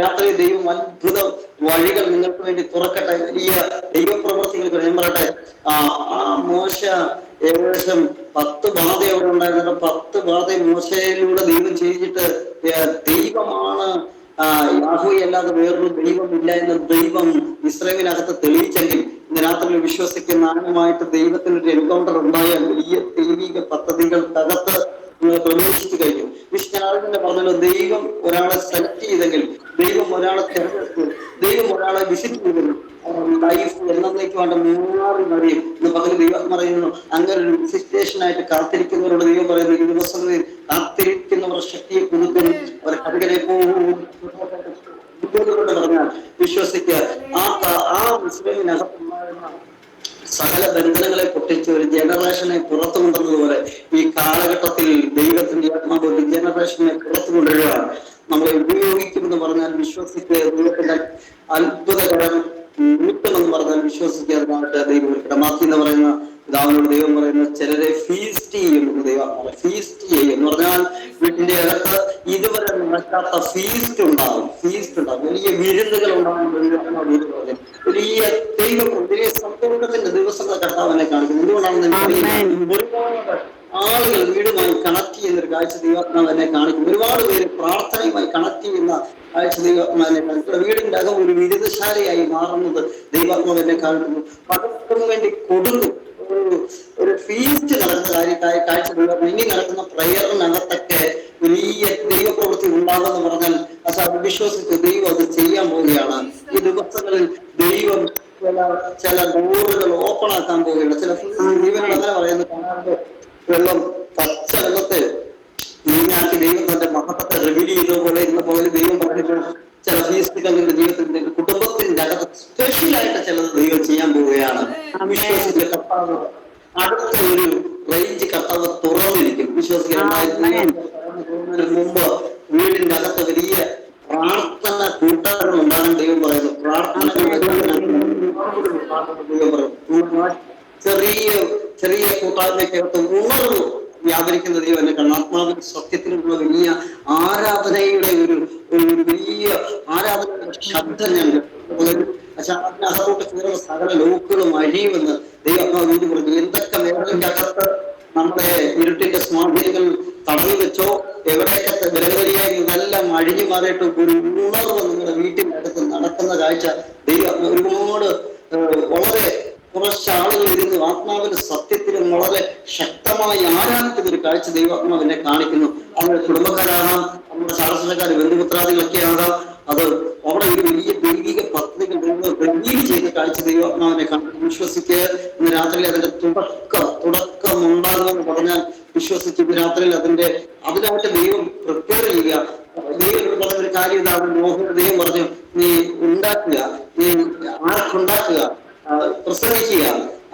രാത്രി ദൈവം അത്ഭുത വഴികൾ നിങ്ങൾക്ക് വേണ്ടി തുറക്കട്ടെ. വലിയ ദൈവപ്രവർത്തികൾക്ക് ഞാൻ പറയട്ടെ. മോശ ഏകദേശം 10 ബാധ അവിടെ ഉണ്ടായിരുന്ന 10 ബാധ മോശയിലൂടെ ദൈവം ചെയ്തിട്ട് ദൈവമാണ് യാഹോവ അല്ലാതെ വേറൊരു ദൈവമില്ല എന്ന് ദൈവം ഇസ്രായേലിനകത്ത് തെളിയിച്ചെങ്കിൽ ഇന്ന് രാത്രി വിശ്വസിക്കുന്ന ആനുമായിട്ട് ദൈവത്തിനൊരു എൻകൗണ്ടർ ഉണ്ടായാൽ വലിയ ദൈവിക പദ്ധതികൾക്കകത്ത് പ്രവേശിച്ചു കഴിഞ്ഞു. വിഷ്ണുവിനെ പറഞ്ഞല്ലോ, ദൈവം ഒരാളെ സെലക്ട് ചെയ്തെങ്കിൽ, ദൈവം ഒരാളെ തെരഞ്ഞെടുത്തു, ദൈവം ഒരാളെ വിസിറ്റ് ചെയ്തെങ്കിൽ ലൈഫ് എന്നേക്ക് വേണ്ട മാറി മറിയും എന്ന് പകരം ദൈവം പറയുന്നു. അങ്ങനെ ഒരു വിസിറ്റേഷനായിട്ട് കാത്തിരിക്കുന്നവരോട് ദൈവം പറയുന്നു, ഈ ദിവസങ്ങളിൽ കാത്തിരിക്കുന്നവർ ശക്തിയെ കൊടുക്കും, അവർ കടുകരെ പോകും പറഞ്ഞാൽ വിശ്വസിക്കുക. ആ മുസ്ലിമിനകത്തുണ്ടായിരുന്ന സകല ബന്ധനങ്ങളെ പൊട്ടിച്ച് ഒരു ജനറേഷനെ പുറത്തു കൊണ്ടുവന്നതുപോലെ ഈ കാലഘട്ടത്തിൽ ദൈവത്തിന്റെ ആത്മാവ് ഒരു ജനറേഷനെ പുറത്തു കൊണ്ടുവരികയാണ്. നമ്മളെ ഉപയോഗിക്കുമെന്ന് പറഞ്ഞാൽ വിശ്വസിക്കുക. ദൈവത്തിന്റെ അത്ഭുതകരം നിമിത്തമെന്ന് പറഞ്ഞാൽ വിശ്വസിക്കാതെ ദൈവം മാക്കി എന്ന് പറയുന്ന പിതാവിനോട് ദൈവം പറയുന്ന ചിലരെ ഫീസ്റ്റ് ചെയ്യും. ദൈവം ഫീസ്റ്റ് ചെയ്യും എന്ന് പറഞ്ഞാൽ വീട്ടിന്റെ അകത്ത് ഇതുവരെ നടക്കാത്ത ഫീസ്റ്റ് ഉണ്ടാകും. വലിയ വിരുന്നുകൾ ഉണ്ടാകും. വലിയ വലിയ സന്തോഷത്തിന്റെ ദിവസങ്ങൾ കർത്താവിനെ കാണിക്കുന്നു. എന്തുകൊണ്ടാണെന്ന് ഒരുപാട് ആളുകൾ വീടുമായി കണക്ട് ചെയ്യുന്ന ഒരു കാഴ്ച ദൈവാത്മാവ് എന്നെ കാണിക്കും. ഒരുപാട് പേര് പ്രാർത്ഥനയുമായി കണക്ട് ചെയ്യുന്ന കാഴ്ച ദൈവാത്മാവിനെ കാണിക്കും. വീടിന്റെ അകം ഒരു വിരുദ്ധശാലയായി മാറുന്നത് ദൈവാത്മാവ് എന്നെ കാണിക്കുന്നു. പലർക്കും വേണ്ടി കൊടുക്കും. ഒരു ഫീസ്റ്റ് നടക്കുന്ന കാഴ്ച ദൈവം ഇനി നടക്കുന്ന പ്രയറിനകത്തൊക്കെ വലിയ ദൈവപ്രവൃത്തി ഉണ്ടാകുമെന്ന് പറഞ്ഞാൽ അത് വിശ്വസിച്ച് ദൈവം അത് ചെയ്യാൻ പോവുകയാണ്. ഈ ദിവസങ്ങളിൽ ദൈവം ചില ഡോറുകൾ ഓപ്പൺ ആക്കാൻ പോവുകയാണ്. ചില ദൈവങ്ങൾ അങ്ങനെ പറയുന്നത് വെള്ളം പച്ച വെള്ളത്തെ നീങ്ങാക്കി ദൈവം തന്റെ മഹത്വത്തെ റിവീൽ ചെയ്തതുപോലെ ഇന്ന പോലെ ദൈവം പറഞ്ഞിട്ട് ചില ഫീസ്റ്റുകളുടെ ജീവിതത്തിന്റെ കുടുംബത്തിന്റെ അകത്ത് സ്പെഷ്യലായിട്ട് ചിലത് ദൈവം ചെയ്യാൻ പോവുകയാണ്. വിശ്വസിച്ച കർത്താവ് അടുത്ത ഒരു റേഞ്ച് കർത്താവ് തുറന്നിരിക്കും. വിശ്വസിക്കുന്നതിന് മുമ്പ് വീടിന്റെ അകത്ത് വലിയ പ്രാർത്ഥന കൂട്ടാരം ഉണ്ടാകാൻ ദൈവം പറയുന്നു. ദൈവം പറയുന്നു ചെറിയ കൂട്ടായ്മയ്ക്കകത്ത് ഉണർവ് വ്യാപരിക്കുന്ന ദൈവം എന്നെ കാണും. ആത്മാവിന്റെ സത്യത്തിലുള്ള വലിയ ആരാധനയുടെ ഒരു വലിയ ആരാധനയുടെ ശബ്ദം ഞാൻ അതിനകത്തോട്ട് കയറുന്ന സകല ലോക്കുകളും അഴിയുമെന്ന് ദൈവാത്മാവ് വീണ്ടും പറഞ്ഞു. എന്തൊക്കെ മേഖലയ്ക്കകത്ത് നമ്മുടെ ഇരുട്ടിന്റെ സ്വാധീനങ്ങൾ തടഞ്ഞു വെച്ചോ, എവിടെയൊക്കെ വിലവരിയായി ഇതെല്ലാം അഴിഞ്ഞു മാറിയിട്ട് ഒരു ഉണർവ് നിങ്ങളുടെ വീട്ടിന്റെ അടുത്ത് നടക്കുന്ന കാഴ്ച ദൈവാത്മാവ് ഒരുപാട് വളരെ കുറച്ച് ആളുകൾ ഇരുന്ന് ആത്മാവിന്റെ സത്യത്തിലും വളരെ ശക്തമായി ആരാധിക്കുന്ന ഒരു കാഴ്ച ദൈവാത്മാവ് എന്നെ കാണിക്കുന്നു. നമ്മുടെ കുടുംബക്കാരാകാം, നമ്മുടെ ശാസ്ത്രക്കാർ, ബന്ധുമിത്രാദികളൊക്കെ ആകാം. അത് അവിടെ ഒരു വലിയ ദൈവിക പദ്ധതികൾ റിവീൽ ചെയ്ത കാഴ്ച ദൈവാത്മാവിനെ കാണിക്കുന്നു. വിശ്വസിക്കുക. ഇന്ന് രാത്രിയിൽ അതിന്റെ തുടക്കം ഉണ്ടാകുമെന്ന് പറഞ്ഞാൽ വിശ്വസിച്ച് ഇന്ന് രാത്രിയിൽ അതിനായിട്ട് ദൈവം പ്രിപ്പയർ ചെയ്യുക. ദൈവം പറഞ്ഞൊരു കാര്യം ഇതാണ്. ദൈവം പറഞ്ഞു, നീ ഉണ്ടാക്കുക, നീ ആർക്കുണ്ടാക്കുക, പ്രസംഗിക്കുക.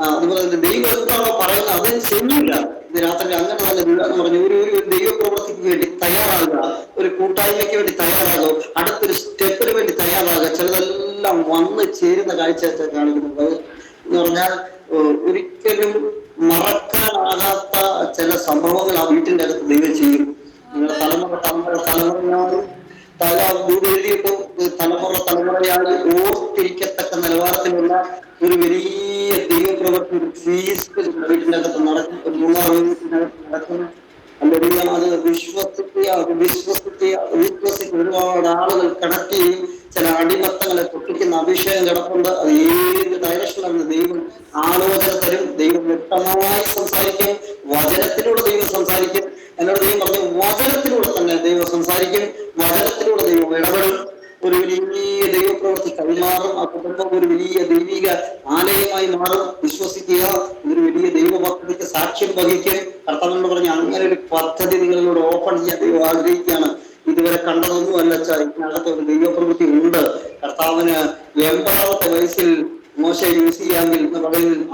അതുപോലെ തന്നെ ദൈവം എന്താണോ പറയുന്നത് അതിന് ചെയ്യില്ല. ഇത് രാത്രി അങ്ങനെ തന്നെ എന്ന് പറഞ്ഞു. ഒരു ദൈവപ്രവൃത്തിക്ക് വേണ്ടി തയ്യാറാകുക, ഒരു കൂട്ടായ്മയ്ക്ക് വേണ്ടി തയ്യാറാകുക, അടുത്തൊരു സ്റ്റെപ്പിന് വേണ്ടി തയ്യാറാകുക. ചിലതെല്ലാം വന്ന് ചേരുന്ന കാഴ്ച കാണിക്കുന്നത് എന്ന് പറഞ്ഞാൽ ഒരിക്കലും മറക്കാനാകാത്ത ചില സംഭവങ്ങൾ ആ വീട്ടിന്റെ അകത്ത് ദൈവം ചെയ്യും. നിങ്ങളുടെ തലമുറയായി തലമുറയായി ഓർത്തിരിക്കത്തക്ക നിലവാരത്തിലുള്ള ഒരു വലിയ ദൈവപ്രവൃത്തി വീട്ടിന്റെ അകത്ത് നടക്കുന്നു. അല്ലെങ്കിൽ അത് വിശ്വസിക്കുക. ഒരുപാട് ആളുകൾ കണക്ട് ചെയ്യും. ചില അടിമത്തങ്ങളെ പൊട്ടിക്കുന്ന അഭിഷേകം കിടപ്പുണ്ട്. അത് ഏത് ഡയറക്ഷനിലാണ് ദൈവം ആലോചന തരും. ദൈവം വ്യക്തമായി സംസാരിക്കും. വചനത്തിലൂടെ ദൈവം സംസാരിക്കും. എന്നോട് ദൈവം പറഞ്ഞു, വചനത്തിലൂടെ തന്നെ ദൈവം സംസാരിക്കും. വചനത്തിലൂടെ ദൈവം ഇടപെടും. ഒരു വലിയ ദൈവപ്രവൃത്തി കൈമാറും. ആ കുടുംബം ഒരു വലിയ ദൈവിക ആലയമായി മാറും. വിശ്വസിക്കുക. ഇതൊരു വലിയ ദൈവ പദ്ധതിക്ക് സാക്ഷ്യം വഹിക്കും. കർത്താവിനോട് പറഞ്ഞു, അങ്ങനെ ഒരു പദ്ധതി നിങ്ങളിലൂടെ ഓപ്പൺ ചെയ്യാൻ ദൈവം ആഗ്രഹിക്കുകയാണ്. ഇതുവരെ കണ്ടതൊന്നും അല്ല. ഇതിനകത്ത് ഒരു ദൈവപ്രവൃത്തി ഉണ്ട്. കർത്താവിന് 80-ാമത്തെ വയസ്സിൽ മോശ യൂസ് ചെയ്യാമെങ്കിൽ എന്ന് പറയുന്നത്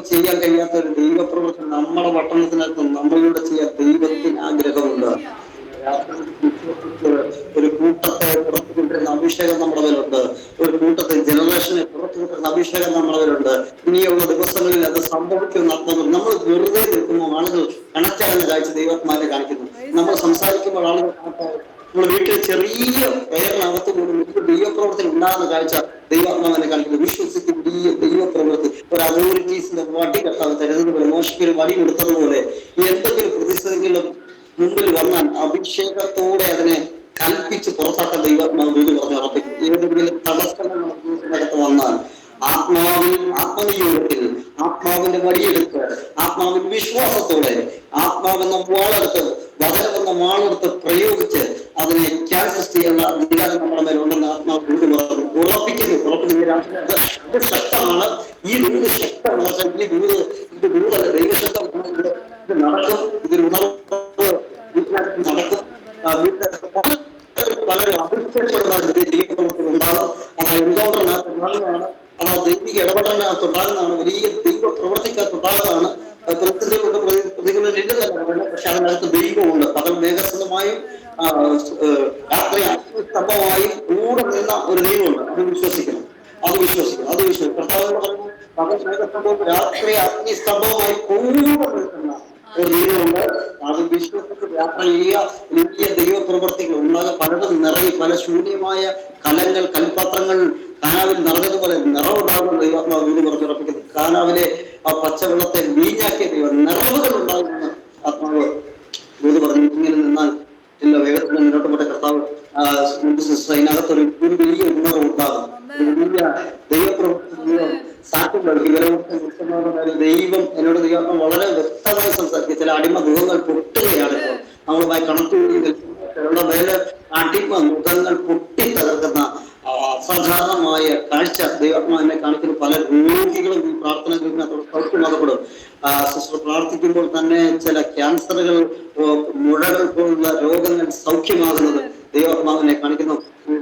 ചെയ്യാൻ കഴിയാത്ത ഒരു ദൈവപ്രവൃത്തി നമ്മുടെ പട്ടണത്തിനകത്ത് നമ്മളിലൂടെ ചെയ്യാൻ ദൈവത്തിന് ആഗ്രഹമുണ്ട്. ഒരു കൂട്ടത്തെ പുറത്തു കൊണ്ടിരുന്ന അഭിഷേകം നമ്മുടെ മേലുണ്ട്. ഒരു കൂട്ടത്തെ ജനറേഷനെ പുറത്തു കൊണ്ടിരുന്ന അഭിഷേകം നമ്മുടെ മേലുണ്ട്. ഇനിയുള്ള ദിവസങ്ങളിൽ അത് സംഭവിക്കുന്ന നമ്മൾ വെറുതെ നിൽക്കുമ്പോൾ ആളുകൾ കണക്റ്റാകുന്ന കാഴ്ച ദൈവാത്മാവിനെ കാണിക്കുന്നു. നമ്മൾ സംസാരിക്കുമ്പോൾ ആളുകൾ കണക്റ്റാകും. നമ്മൾ വീട്ടിൽ ചെറിയ പേരിനകത്ത് പോലും വലിയ ദൈവപ്രവർത്തനം ഉണ്ടാകുന്ന കാഴ്ച ദൈവാത്മാവിനെ കാണിക്കുന്നു. വിശ്വസിക്കും വലിയ ദൈവപ്രവൃത്തി. ഒരു അതോറിറ്റീസിന്റെ വടി കെട്ടാതെ തരുന്നതുപോലെ, മോശയ്ക്ക് വടി കൊടുത്തതുപോലെ എന്തെങ്കിലും പ്രതിസന്ധികളുടെ മുമ്പിൽ വന്നാൽ അഭിഷേകത്തോടെ അതിനെ കൽപ്പിച്ച് പുറത്താക്കാൻ ദൈവാത്മാവ് വീട് പറഞ്ഞ് ഉറപ്പിക്കും. ഏതെങ്കിലും തടസ്സങ്ങൾ നമുക്ക് വന്നാൽ ആത്മനിയോഗത്തിൽ ആത്മാവിന്റെ വടിയെടുത്ത് ആത്മാവിന്റെ വിശ്വാസത്തോടെ ആത്മാവെന്ന വാളെടുത്ത് വചനമെന്ന വാളെടുത്ത് പ്രയോഗിച്ച് അതിനെ ക്യാൻസൽ ചെയ്യാനുള്ള അധികാരം നമ്മുടെ മേലുണ്ടെന്ന് ആത്മാവ് വീട് പറഞ്ഞു ഉറപ്പിക്കുന്നു. ശക്തമാണ്. ഈ വീട് ശക്തമാണ്. ഇത് വീടല്ല, ദൈവശക്തം ഇത് നടക്കും. ഇതിൽ ഉണർവ് നടക്കും. വളരെ അഭിഷേകപ്പെടുന്നതാണ്. അത് എൻകൗണ്ടറിനകത്തുണ്ടാകുന്നതാണ്. അത് ദൈവിക ഇടപെടലിനകത്തുണ്ടാകുന്നതാണ്. വലിയ ദൈവ പ്രവർത്തിക്കകത്തുണ്ടാകുന്നതാണ്. പ്രതിസന്ധികളുണ്ട്, പ്രതികൂലം. പക്ഷെ അതിനകത്ത് ദൈവമുണ്ട്. പകൽ മേഘസ്തമായും രാത്രി അഗ്നിസ്തംഭമായും കൂടെ നിന്ന ഒരു ദൈവമുണ്ട്. അത് വിശ്വസിക്കണം. കർത്താവ് പറഞ്ഞു, പകൽ മേഘസ്തംഭവും രാത്രി അഗ്നിസ്തംഭവുമായി കൂടെ നിൽക്കുന്ന ഒരു ദൈവമുണ്ട്. അത് വിശ്വസിച്ച് യാത്ര ചെയ്യുക. വലിയ ദൈവപ്രവർത്തികൾ ഉണ്ടാകുക. പലതും നിറയും. പല ശൂന്യമായ കലങ്ങൾ, കൽപാത്രങ്ങൾ കാനാവിൽ നിറഞ്ഞതുപോലെ നിറവുണ്ടാകുന്ന ദൈവാത്മാവ് വീട് പറഞ്ഞുറപ്പിക്കുന്നത്. കാനാവിലെ ആ പച്ചവെള്ളത്തെ വീഞ്ഞാക്കിയ ദൈവം നിറവുകൾ ഉണ്ടാകുമെന്ന് ആത്മാവ് വീട് പറഞ്ഞു. ഇങ്ങനെ നിന്നാൽ ഇല്ല, വേഗത്തിൽ മുന്നോട്ട് പോട്ടെ. കർത്താവ് അതിനകത്തൊരു വലിയ ഉണർവ് ഉണ്ടാകും. വലിയ ദൈവപ്രവർത്തി സാക്ഷ്യം നൽകി. ദൈവം എന്നോട് ദൈവം വളരെ വ്യക്തമായി സംസാരിക്കുക. ചില അടിമ മുഖങ്ങൾ പൊട്ടുകയാണ്. ഇപ്പോൾ നമ്മളുമായി കണക്ട് ചെയ്ത് മേലെ അടിമ മുഖങ്ങൾ പൊട്ടി തകർക്കുന്ന അസാധാരണമായ കാഴ്ച ദൈവാത്മാവിനെ കാണിക്കുന്ന. പല രോഗികളും ഈ പ്രാർത്ഥന സൗഖ്യമാകപ്പെടും. സിസ്റ്റർ പ്രാർത്ഥിക്കുമ്പോൾ തന്നെ ചില ക്യാൻസറുകൾ, മുഴകൾ പോലുള്ള രോഗങ്ങൾ സൗഖ്യമാകുന്നത് ദൈവാത്മാവിനെ കാണിക്കുന്നു.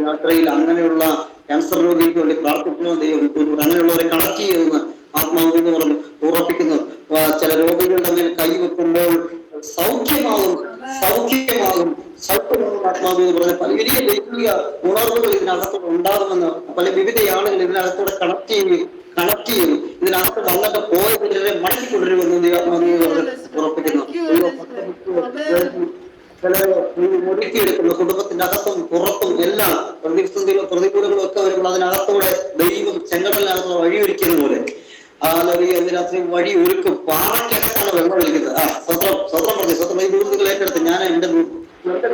രാത്രിയിൽ അങ്ങനെയുള്ള ക്യാൻസർ രോഗിക്ക് വേണ്ടി പ്രാർത്ഥിക്കുന്നു. ദൈവം അങ്ങനെയുള്ളവരെ കണക്ട് ചെയ്യുമെന്ന് ആത്മാവ് എന്ന് പറഞ്ഞ് ഉറപ്പിക്കുന്നു. ചില രോഗികളുടെ മേൽ കൈവെക്കുമ്പോൾ സൗഖ്യമാകും. ആത്മാവ് എന്ന് പറഞ്ഞ പല വലിയ ദൈവിക ഉണർവുകൾ ഇതിനകത്തോടെ ഉണ്ടാകുമെന്ന് പല വിവിധ ആളുകൾ ഇതിനകത്തോടെ കണക്ട് ചെയ്യും. ഇതിനകത്ത് വന്നിട്ട് പോയതിനെ മടക്കിക്കൊണ്ടിരുമെന്ന് ദൈവാത്മാവ് ഉറപ്പിക്കുന്നു. മുറുക്കിയെടുക്കുന്ന കുടുംബത്തിന്റെ അകത്തും പുറത്തും എല്ലാം പ്രതിസന്ധികളും പ്രതികൂലങ്ങളും ഒക്കെ വരുമ്പോൾ അതിനകത്തോടെ ദൈവം ചെങ്കടലിനകത്തോടെ വഴിയൊരുക്കിയത് പോലെ രാത്രി വഴി ഒരുക്കും. പാറയ്ക്കകത്താണ് വെള്ളം ഒഴിക്കുന്നത്. സ്വന്തം ഈ ദൂരങ്ങൾ ഏറ്റെടുത്ത് ഞാൻ എന്റെ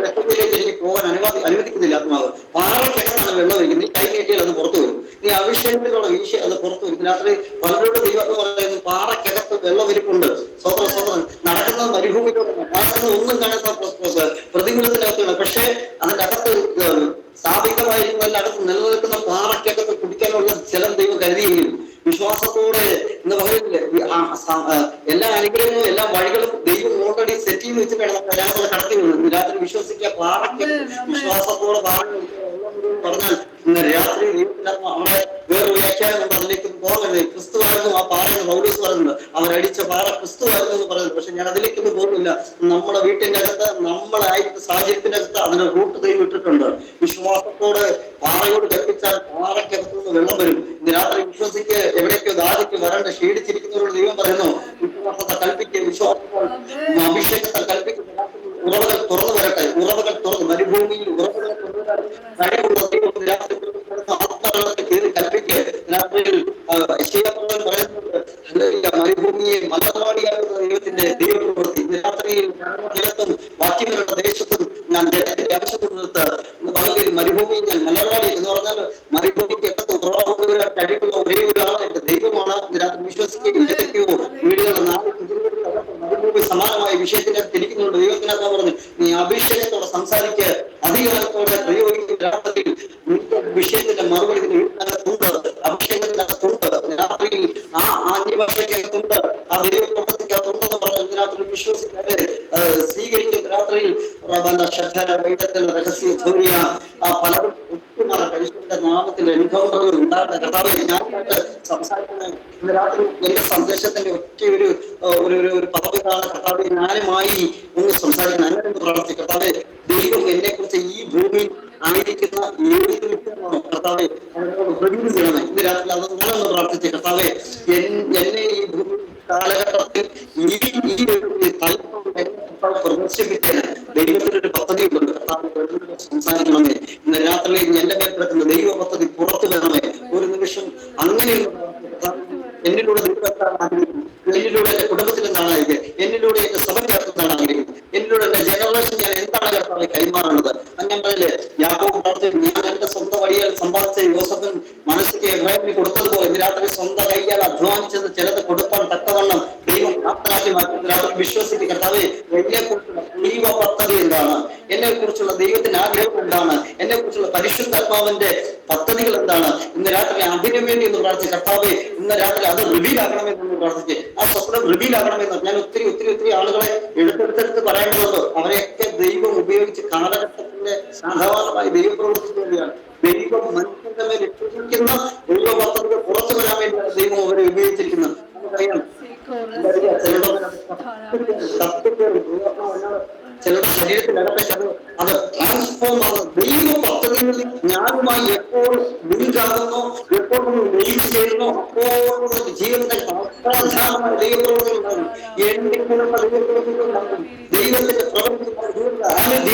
രക്തത്തിലേക്ക് എനിക്ക് പോകാൻ അനുവദിക്കുന്നില്ല ആത്മാവ്. പാറയ്ക്കകത്താണ് വെള്ളം ഒഴിക്കുന്നത്. ഈ കൈ നീട്ടിയാൽ അത് പുറത്തു വരും. ഈ അഭിഷേകത്തിലുള്ള ഈശോ അത് പുറത്തു വരും. രാത്രി പലരോട് ദൈവം പറയുന്നത് പാറയ്ക്കകത്ത് വെള്ളം ഇരിപ്പുണ്ട്. സ്വതന്ത്രം നടക്കുന്നത് മരുഭൂമിയിലൂടെ, നടക്കുന്നത് ഒന്നും കാണുന്ന പ്രതികൂലത്തിനകത്താണ്. പക്ഷേ അതിന്റെ അകത്ത് സ്ഥാപിതമായിരിക്കുന്ന അകത്ത് നിലനിൽക്കുന്ന പാറയ്ക്കകത്ത് കുടിക്കാനുള്ള ജലം ദൈവം കരുതിയെങ്കിലും വിശ്വാസത്തോടെ എന്ന് പറയുന്നില്ലേ, എല്ലാ അനുഗ്രഹങ്ങളും എല്ലാ വഴികളും ദൈവം ഓൾറെഡി സെറ്റ് ചെയ്ത് വെച്ചിട്ടാണ് നമ്മൾ എല്ലാവരും കടത്തി വീഴുന്നത്. രാത്രി വിശ്വസിക്കുക. പാറയ്ക്ക് വിശ്വാസത്തോടെ പറഞ്ഞാൽ ഇന്ന് രാത്രി ദൈവത്തിനകത്ത് അവിടെ വേറൊരു വ്യാഖ്യാനം കൊണ്ട് അതിലേക്ക് പോകുന്നത് ക്രിസ്തുവായിരുന്നു. ആ പാറയെന്ന് പൗലോസ് പറയുന്നുണ്ട്. അവരടിച്ച പാറ ക്രിസ്തുവായിരുന്നു എന്ന് പറയുന്നത്. പക്ഷെ ഞാൻ അതിലേക്കൊന്നും പോകുന്നില്ല. നമ്മുടെ വീട്ടിന്റെ അകത്ത് നമ്മളായിട്ട് സാഹചര്യത്തിന്റെ അകത്ത് അതിന് റൂട്ട് ദൈവം ഇട്ടിട്ടുണ്ട്. വിശ്വാസത്തോടെ പാറയോട് കൽപ്പിച്ചാൽ പാറയ്ക്കകത്ത് നിന്ന് വെള്ളം വരും. ഇന്ന് രാത്രി വിശ്വസിക്ക്. എവിടേക്കോ ദാഹിക്ക് വരണ്ട ക്ഷീണിച്ചിരിക്കുന്നവരോട് ദൈവം പറയുന്നു, വിശ്വാസത്തെ കൽപ്പിക്കുക. വിശ്വാസത്താൽ അഭിഷേകത്താൽ കൽപ്പിക്കുന്ന ഉറവകൾ തുറന്നു വരട്ടെ. ഉറവകൾ തുറന്ന് മരുഭൂമിയിൽ ഉറവുകളെ തുറന്നാൽ കഴിവുള്ള ദൈവം രാത്രി ആത്മാക്കളെ കയറി കൽപ്പിക്കുക. രാത്രിയിൽ പറയുന്നത് മരുഭൂമിയെ മലർവാടിയാകുന്ന ദൈവത്തിന്റെ ദൈവപ്രവൃത്തി. രാത്രിയിൽ ജലത്തും വാക്യങ്ങളുടെ ദേശത്തും ഞാൻ ജലത്തിന്റെ ആവശ്യപ്പെടുന്നത് പകലിൽ മരുഭൂമിയിൽ ഞാൻ മലർവാടി എന്ന് പറഞ്ഞാൽ മരുഭൂമിക്ക് എത്ര കഴിവുള്ള ഒരേ ഒരാളെ ദൈവമാണ്. രാത്രി വിശ്വസിക്കുകയോ വീടുകളുടെ മരുഭൂമി സമാനമായ വിഷയത്തിന്റെ തിരിക്കുന്നുണ്ട്. ദൈവത്തിനകത്ത് പറഞ്ഞു, നീ അഭിഷേകത്തോടെ സംസാരിക്കുക, അധികാരത്തോടെ പ്രയോഗിക്കുന്ന രാത്രിയിൽ വിഷയത്തിന്റെ മറുപടി വീട്ടിനകത്തുണ്ട്, അഭിഷേകത്തിന്റെ അകത്തുണ്ട്. രാത്രിയിൽ ആ ആന്യഭാഷയ്ക്കകത്തുണ്ട്, ആ ദൈവപ്രവർത്തിക്കകത്തുണ്ടെന്ന് പറഞ്ഞാൽ ഇതിനകത്ത് വിശ്വസിക്കാതെ സ്വീകരിക്കുന്ന രാത്രിയിൽ രഹസ്യ ധോരിയ ആ പലരും പരിശുദ്ധ നാമത്തിൽ എൻകൗണ്ടറുകൾ ഉണ്ടാകുന്ന കർത്താവ് ഞാനായിട്ട് സംസാരിക്കുന്ന ഇന്ന് രാത്രി എന്റെ സന്ദേശത്തിന്റെ ഒറ്റ ഒരു പദവികളാണ് കർത്താവ് ഞാനുമായി ഒന്ന് സംസാരിക്കുന്നത്. അങ്ങനെ ഒന്ന് പ്രാർത്ഥിക്കും. കർത്താവ് ദൈവം എന്നെ കുറിച്ച് ഈ ഭൂമിയിൽ ആയിരിക്കുന്ന ഏത് വ്യക്തിയാണോ കർത്താവ് പ്രകൃതി ചെയ്യണം. ഇന്ന് രാത്രി അത് ഞാനൊന്ന് പ്രാർത്ഥിച്ചു. കർത്താവ് എന്നെ ഈ ഭൂമി കാലഘട്ടത്തിൽ പ്രദർശിപ്പിക്കാൻ ദൈവത്തിനൊരു പദ്ധതി ഉണ്ട്. സംസാരിക്കണമേ. ഇന്ന് രാത്രി എന്റെ മേൽ കിടക്കുന്ന ദൈവ പദ്ധതി പുറത്തു വരണമേ. ഒരു നിമിഷം അങ്ങനെയുള്ള എന്നിലൂടെ ദൈവത്താണ് ആഗ്രഹിക്കുന്നത്. എന്നിലൂടെ എന്റെ കുടുംബത്തിൽ എന്താണ് ആഗ്രഹിക്കുന്നത്, എന്നിലൂടെ എന്റെ സഭയ്ക്കകത്ത് എന്താണ് ആഗ്രഹിക്കുന്നത്, എന്നിലൂടെ എന്റെ ജനറേഷൻ ഞാൻ എന്താണ് കർത്താവ് കൈമാറുന്നത്. ഞാൻ പറയില്ലേ, യാക്കോബ് പ്രാർത്ഥിച്ചു, ഞാൻ എന്റെ സ്വന്തം വഴിയാൽ സമ്പാദിച്ച യോസഫിൻ മനസ്സിക്ക് എബ്രാഹിമിന് കൊടുത്തതുപോലെ ഇന്ന് രാത്രി സ്വന്തം കൈയാൽ അധ്വാനിച്ചത് ചിലത് കൊടുക്കാൻ തക്കവണ്ണം ദൈവം പ്രാപ്തരാക്കി മാറ്റി. രാത്രി വിശ്വസിച്ച് കർത്താവ് എന്നെ കുറിച്ചുള്ള ദൈവ പദ്ധതി എന്താണ്, എന്നെ കുറിച്ചുള്ള ദൈവത്തിന്റെ ആഗ്രഹം എന്താണ്, എന്നെ കുറിച്ചുള്ള പരിശുദ്ധാത്മാവിന്റെ പദ്ധതികൾ എന്താണ്. ഇന്ന് രാത്രി അതിനു വേണ്ടി ഒന്ന് പ്രാർത്ഥിച്ച് കർത്താവ് ഇന്ന് രാത്രി അത് റിവീൽ ആകണമെന്ന് പ്രാർത്ഥിച്ച് ആ സ്വപ്നം റിവീൽ ആകണമെന്ന്. ഞാൻ ഒത്തിരി ആളുകളെ എടുത്തെടുത്തെടുത്ത് പറയുന്നുണ്ട്. അവരെയൊക്കെ ദൈവം ഉപയോഗിച്ച് കാലഘട്ടത്തിന്റെ സാധാരണമായി ദൈവപ്രവർത്തിക്ക് വേണ്ടിയാണ്. ദൈവം മനുഷ്യന്റെ മേൽ ഇട്ടിരിക്കുന്ന ദൈവ പദ്ധതികൾ പുറത്തു വരാൻ വേണ്ടിയാണ് ദൈവം അവരെ ഉപയോഗിച്ചിരിക്കുന്നത്. നമുക്കറിയാം, ചിലരുടെ ശരീരത്തിനകത്തേക്ക് അത് ട്രാൻസ്ഫോം ആകുന്നു. ദൈവ പദ്ധതികളിൽ ഞാനുമായി എപ്പോൾ ലിങ്കാകുന്നു, എപ്പോൾ ലിങ്ക് ചെയ്യുന്നു, അപ്പോൾ ജീവിതത്തിൽ അസാധാരണമായ ദൈവപ്രവർത്തികളുണ്ടാകും. എന്തെങ്കിലുള്ള ദൈവപ്രവർത്തികളുണ്ടാകും. ദൈവത്തിന്റെ പ്രവൃത്തി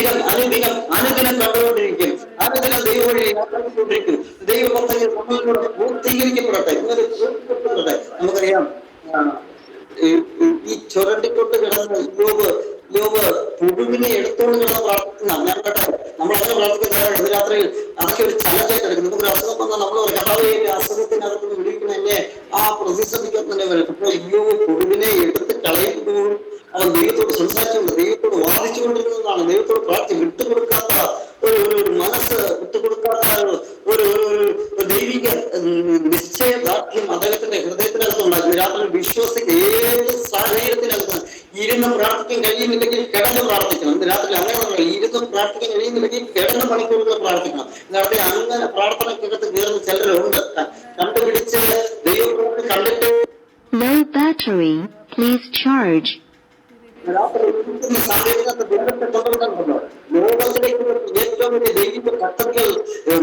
അനുദിനം കണ്ടുകൊണ്ടിരിക്കും. അനുദിനം ദൈവ വഴി യാത്രകൊണ്ടിരിക്കും. ദൈവ പദ്ധതികൾ നമ്മളിലൂടെ പൂർത്തീകരിക്കപ്പെടട്ടെ. ഇങ്ങനെ പൂർത്തീകരിക്കപ്പെടട്ടെ. നമുക്കറിയാം, ഈ ചുരണ്ടിക്കൊണ്ട് കിടന്ന യോബ് പുഴുവിനെ എടുത്തോണ്ട് കിടന്ന് പ്രാർത്ഥിക്കുന്ന ഞാൻ കേട്ടോ. നമ്മളങ്ങനെ പ്രാർത്ഥിക്കുന്ന ഇന്ന് രാത്രിയിൽ അതൊക്കെ ഒരു ചലഞ്ചായിട്ട് എടുക്കും. നമുക്കൊരു അസുഖം വന്നാൽ നമ്മൾ ഒരു കഥാവിന്റെ അസുഖത്തിനകത്ത് വിളിക്കുന്ന എന്നെ ആ പ്രതിസന്ധിക്കകത്ത് തന്നെ വരും. അപ്പോൾ യോബ് പുഴുവിനെ എടുത്ത് കളയുമ്പോഴും അവൻ ദൈവത്തോട് സംസാരിച്ചുകൊണ്ട് ദൈവത്തോട് വാദിച്ചുകൊണ്ടിരുന്നതാണ്. ദൈവത്തോട് പ്രാർത്ഥി വിട്ടുകൊടുക്കാത്ത ഒരു മനസ്സ്, വിട്ടുകൊടുക്കാത്ത ഒരു ദൈവിക നിശ്ചയദാർഢ്യം അദ്ദേഹത്തിന്റെ ഹൃദയത്തിനകത്തുണ്ടായിരുന്നു. രാത്രി വിശ്വസിക്കുക. ഏത് സാഹചര്യത്തിനകത്ത് ഇരുന്ന് പ്രാർത്ഥിക്കാൻ കഴിയുന്നില്ലെങ്കിൽ കിടന്ന് പ്രാർത്ഥിക്കണം. ഇന്ന് രാത്രി അങ്ങനെ ഇരുന്ന് പ്രാർത്ഥിക്കാൻ കഴിയുന്നില്ലെങ്കിൽ കിടന്ന് മണിക്കൂറുകൾ പ്രാർത്ഥിക്കണം. രാത്രി അങ്ങനെ പ്രാർത്ഥനക്കകത്ത് കയറുന്ന ചിലരുണ്ട്. കണ്ടുപിടിച്ച് ദൈവം കണ്ടിട്ട് Low battery, please charge. ലോകത്തിലേക്ക് ഏറ്റവും വലിയ ദൈവിക പദ്ധതികൾ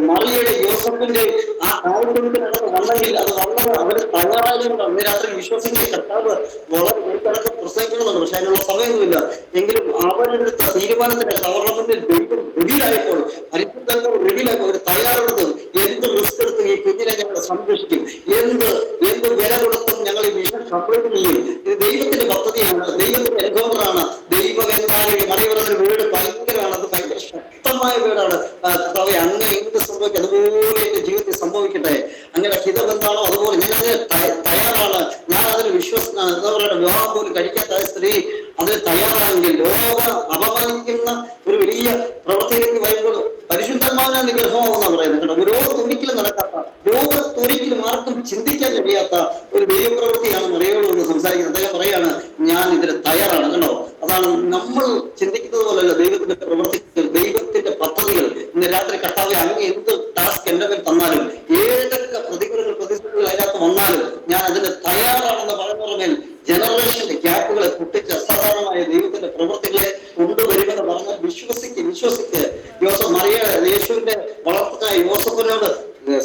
മറിയയുടെ യോസഫിന്റെ ആ കാലഘട്ടത്തിൽ വന്നെങ്കിൽ അത് വന്നത് അവർ തയ്യാറായതുകൊണ്ട് അന്ന് രാത്രി വിശ്വസിക്കുന്ന കർത്താവ് വളരെ ഒരുക്കടക്കം പ്രസംഗിക്കണമെന്ന്. പക്ഷെ അതിനുള്ള സമയമൊന്നുമില്ല. എങ്കിലും അവരെടുത്ത തീരുമാനത്തിന് അവരുടെ മുന്നിൽ ദൈവം റിവീലായപ്പോൾ പരിശുദ്ധങ്ങൾ റിവീലായപ്പോൾ അവർ തയ്യാറെടുത്തും എന്ത് റിസ്ക് എടുത്തും ഈ കുഞ്ഞിനെ ഞങ്ങൾ സംരക്ഷിക്കും, എന്ത് വില കൊടുത്തും ഞങ്ങൾ ഈ മിഷൻ കംപ്ലീറ്റ് ചെയ്യും. ഇത് ദൈവത്തിന്റെ പദ്ധതിയാണ്, ദൈവത്തിന്റെ അനുഭവങ്ങളാണ്. ദൈവം എന്തായാലും മറിയവരുടെ വീട് ഭയങ്കരമാണ്. അത് ഭയങ്കര ശക്തമായ വീടാണ്. കർത്താവേ, അങ്ങനെ എന്ത് സംഭവിക്കും അതുപോലെ എന്റെ ജീവിതത്തിൽ സംഭവിക്കട്ടെ. അങ്ങനെ ഹിതം എന്താണോ അതുപോലെ ഞാനതിന് തയ്യാറാണ്. ഞാൻ അതിന് വിശ്വസിക്കുന്ന എന്താ പറയുക, വിവാഹം പോലും കഴിക്കാത്ത സ്ത്രീ അതിന് തയ്യാറാണെങ്കിൽ ലോകം അപമാനിക്കുന്ന ഒരു വലിയ പ്രവർത്തിയിലേക്ക് വരുമ്പോൾ പരിശുദ്ധന്മാരുടെ നിഗ്രഹമാണെന്നാണ് പറയുന്നത്. കേട്ടോ, ലോകത്തൊരിക്കലും നടക്കാത്ത, ലോകത്തൊരിക്കലും ആർക്കും ചിന്തിക്കാൻ കഴിയാത്ത ഒരു ദൈവപ്രവൃത്തിയാണ് മറിയോട് എന്ന് സംസാരിക്കുന്നത്. അദ്ദേഹം പറയാണ്, ഞാൻ ഇതിന് തയ്യാറാണ്. കണ്ടോ, അതാണ് നമ്മൾ ചിന്തിക്കുന്നത് പോലല്ല ദൈവത്തിന്റെ പ്രവൃത്തികൾ, ദൈവത്തിന്റെ പദ്ധതികൾ. ഇന്ന് രാത്രി കർത്താവേ, അങ്ങ് എന്ത് ടാസ്ക് എന്റെ മേൽ തന്നാലും, ഏതൊക്കെ പ്രതിസന്ധികൾ അതിനകത്ത് വന്നാലും ഞാൻ അതിന് തയ്യാറാണെന്ന് പറയുന്നവരുടെ മേൽ ജനറേഷന്റെ ഗ്യാപ്പുകളെ പൊട്ടിച്ച് അസാധാരണമായ ദൈവത്തിന്റെ പ്രവൃത്തികളെ കൊണ്ടുവരുമെന്ന് പറഞ്ഞാൽ വിശ്വസിക്കുക. യേശുവിന്റെ വളർത്തുന്ന യോസഫിനോട്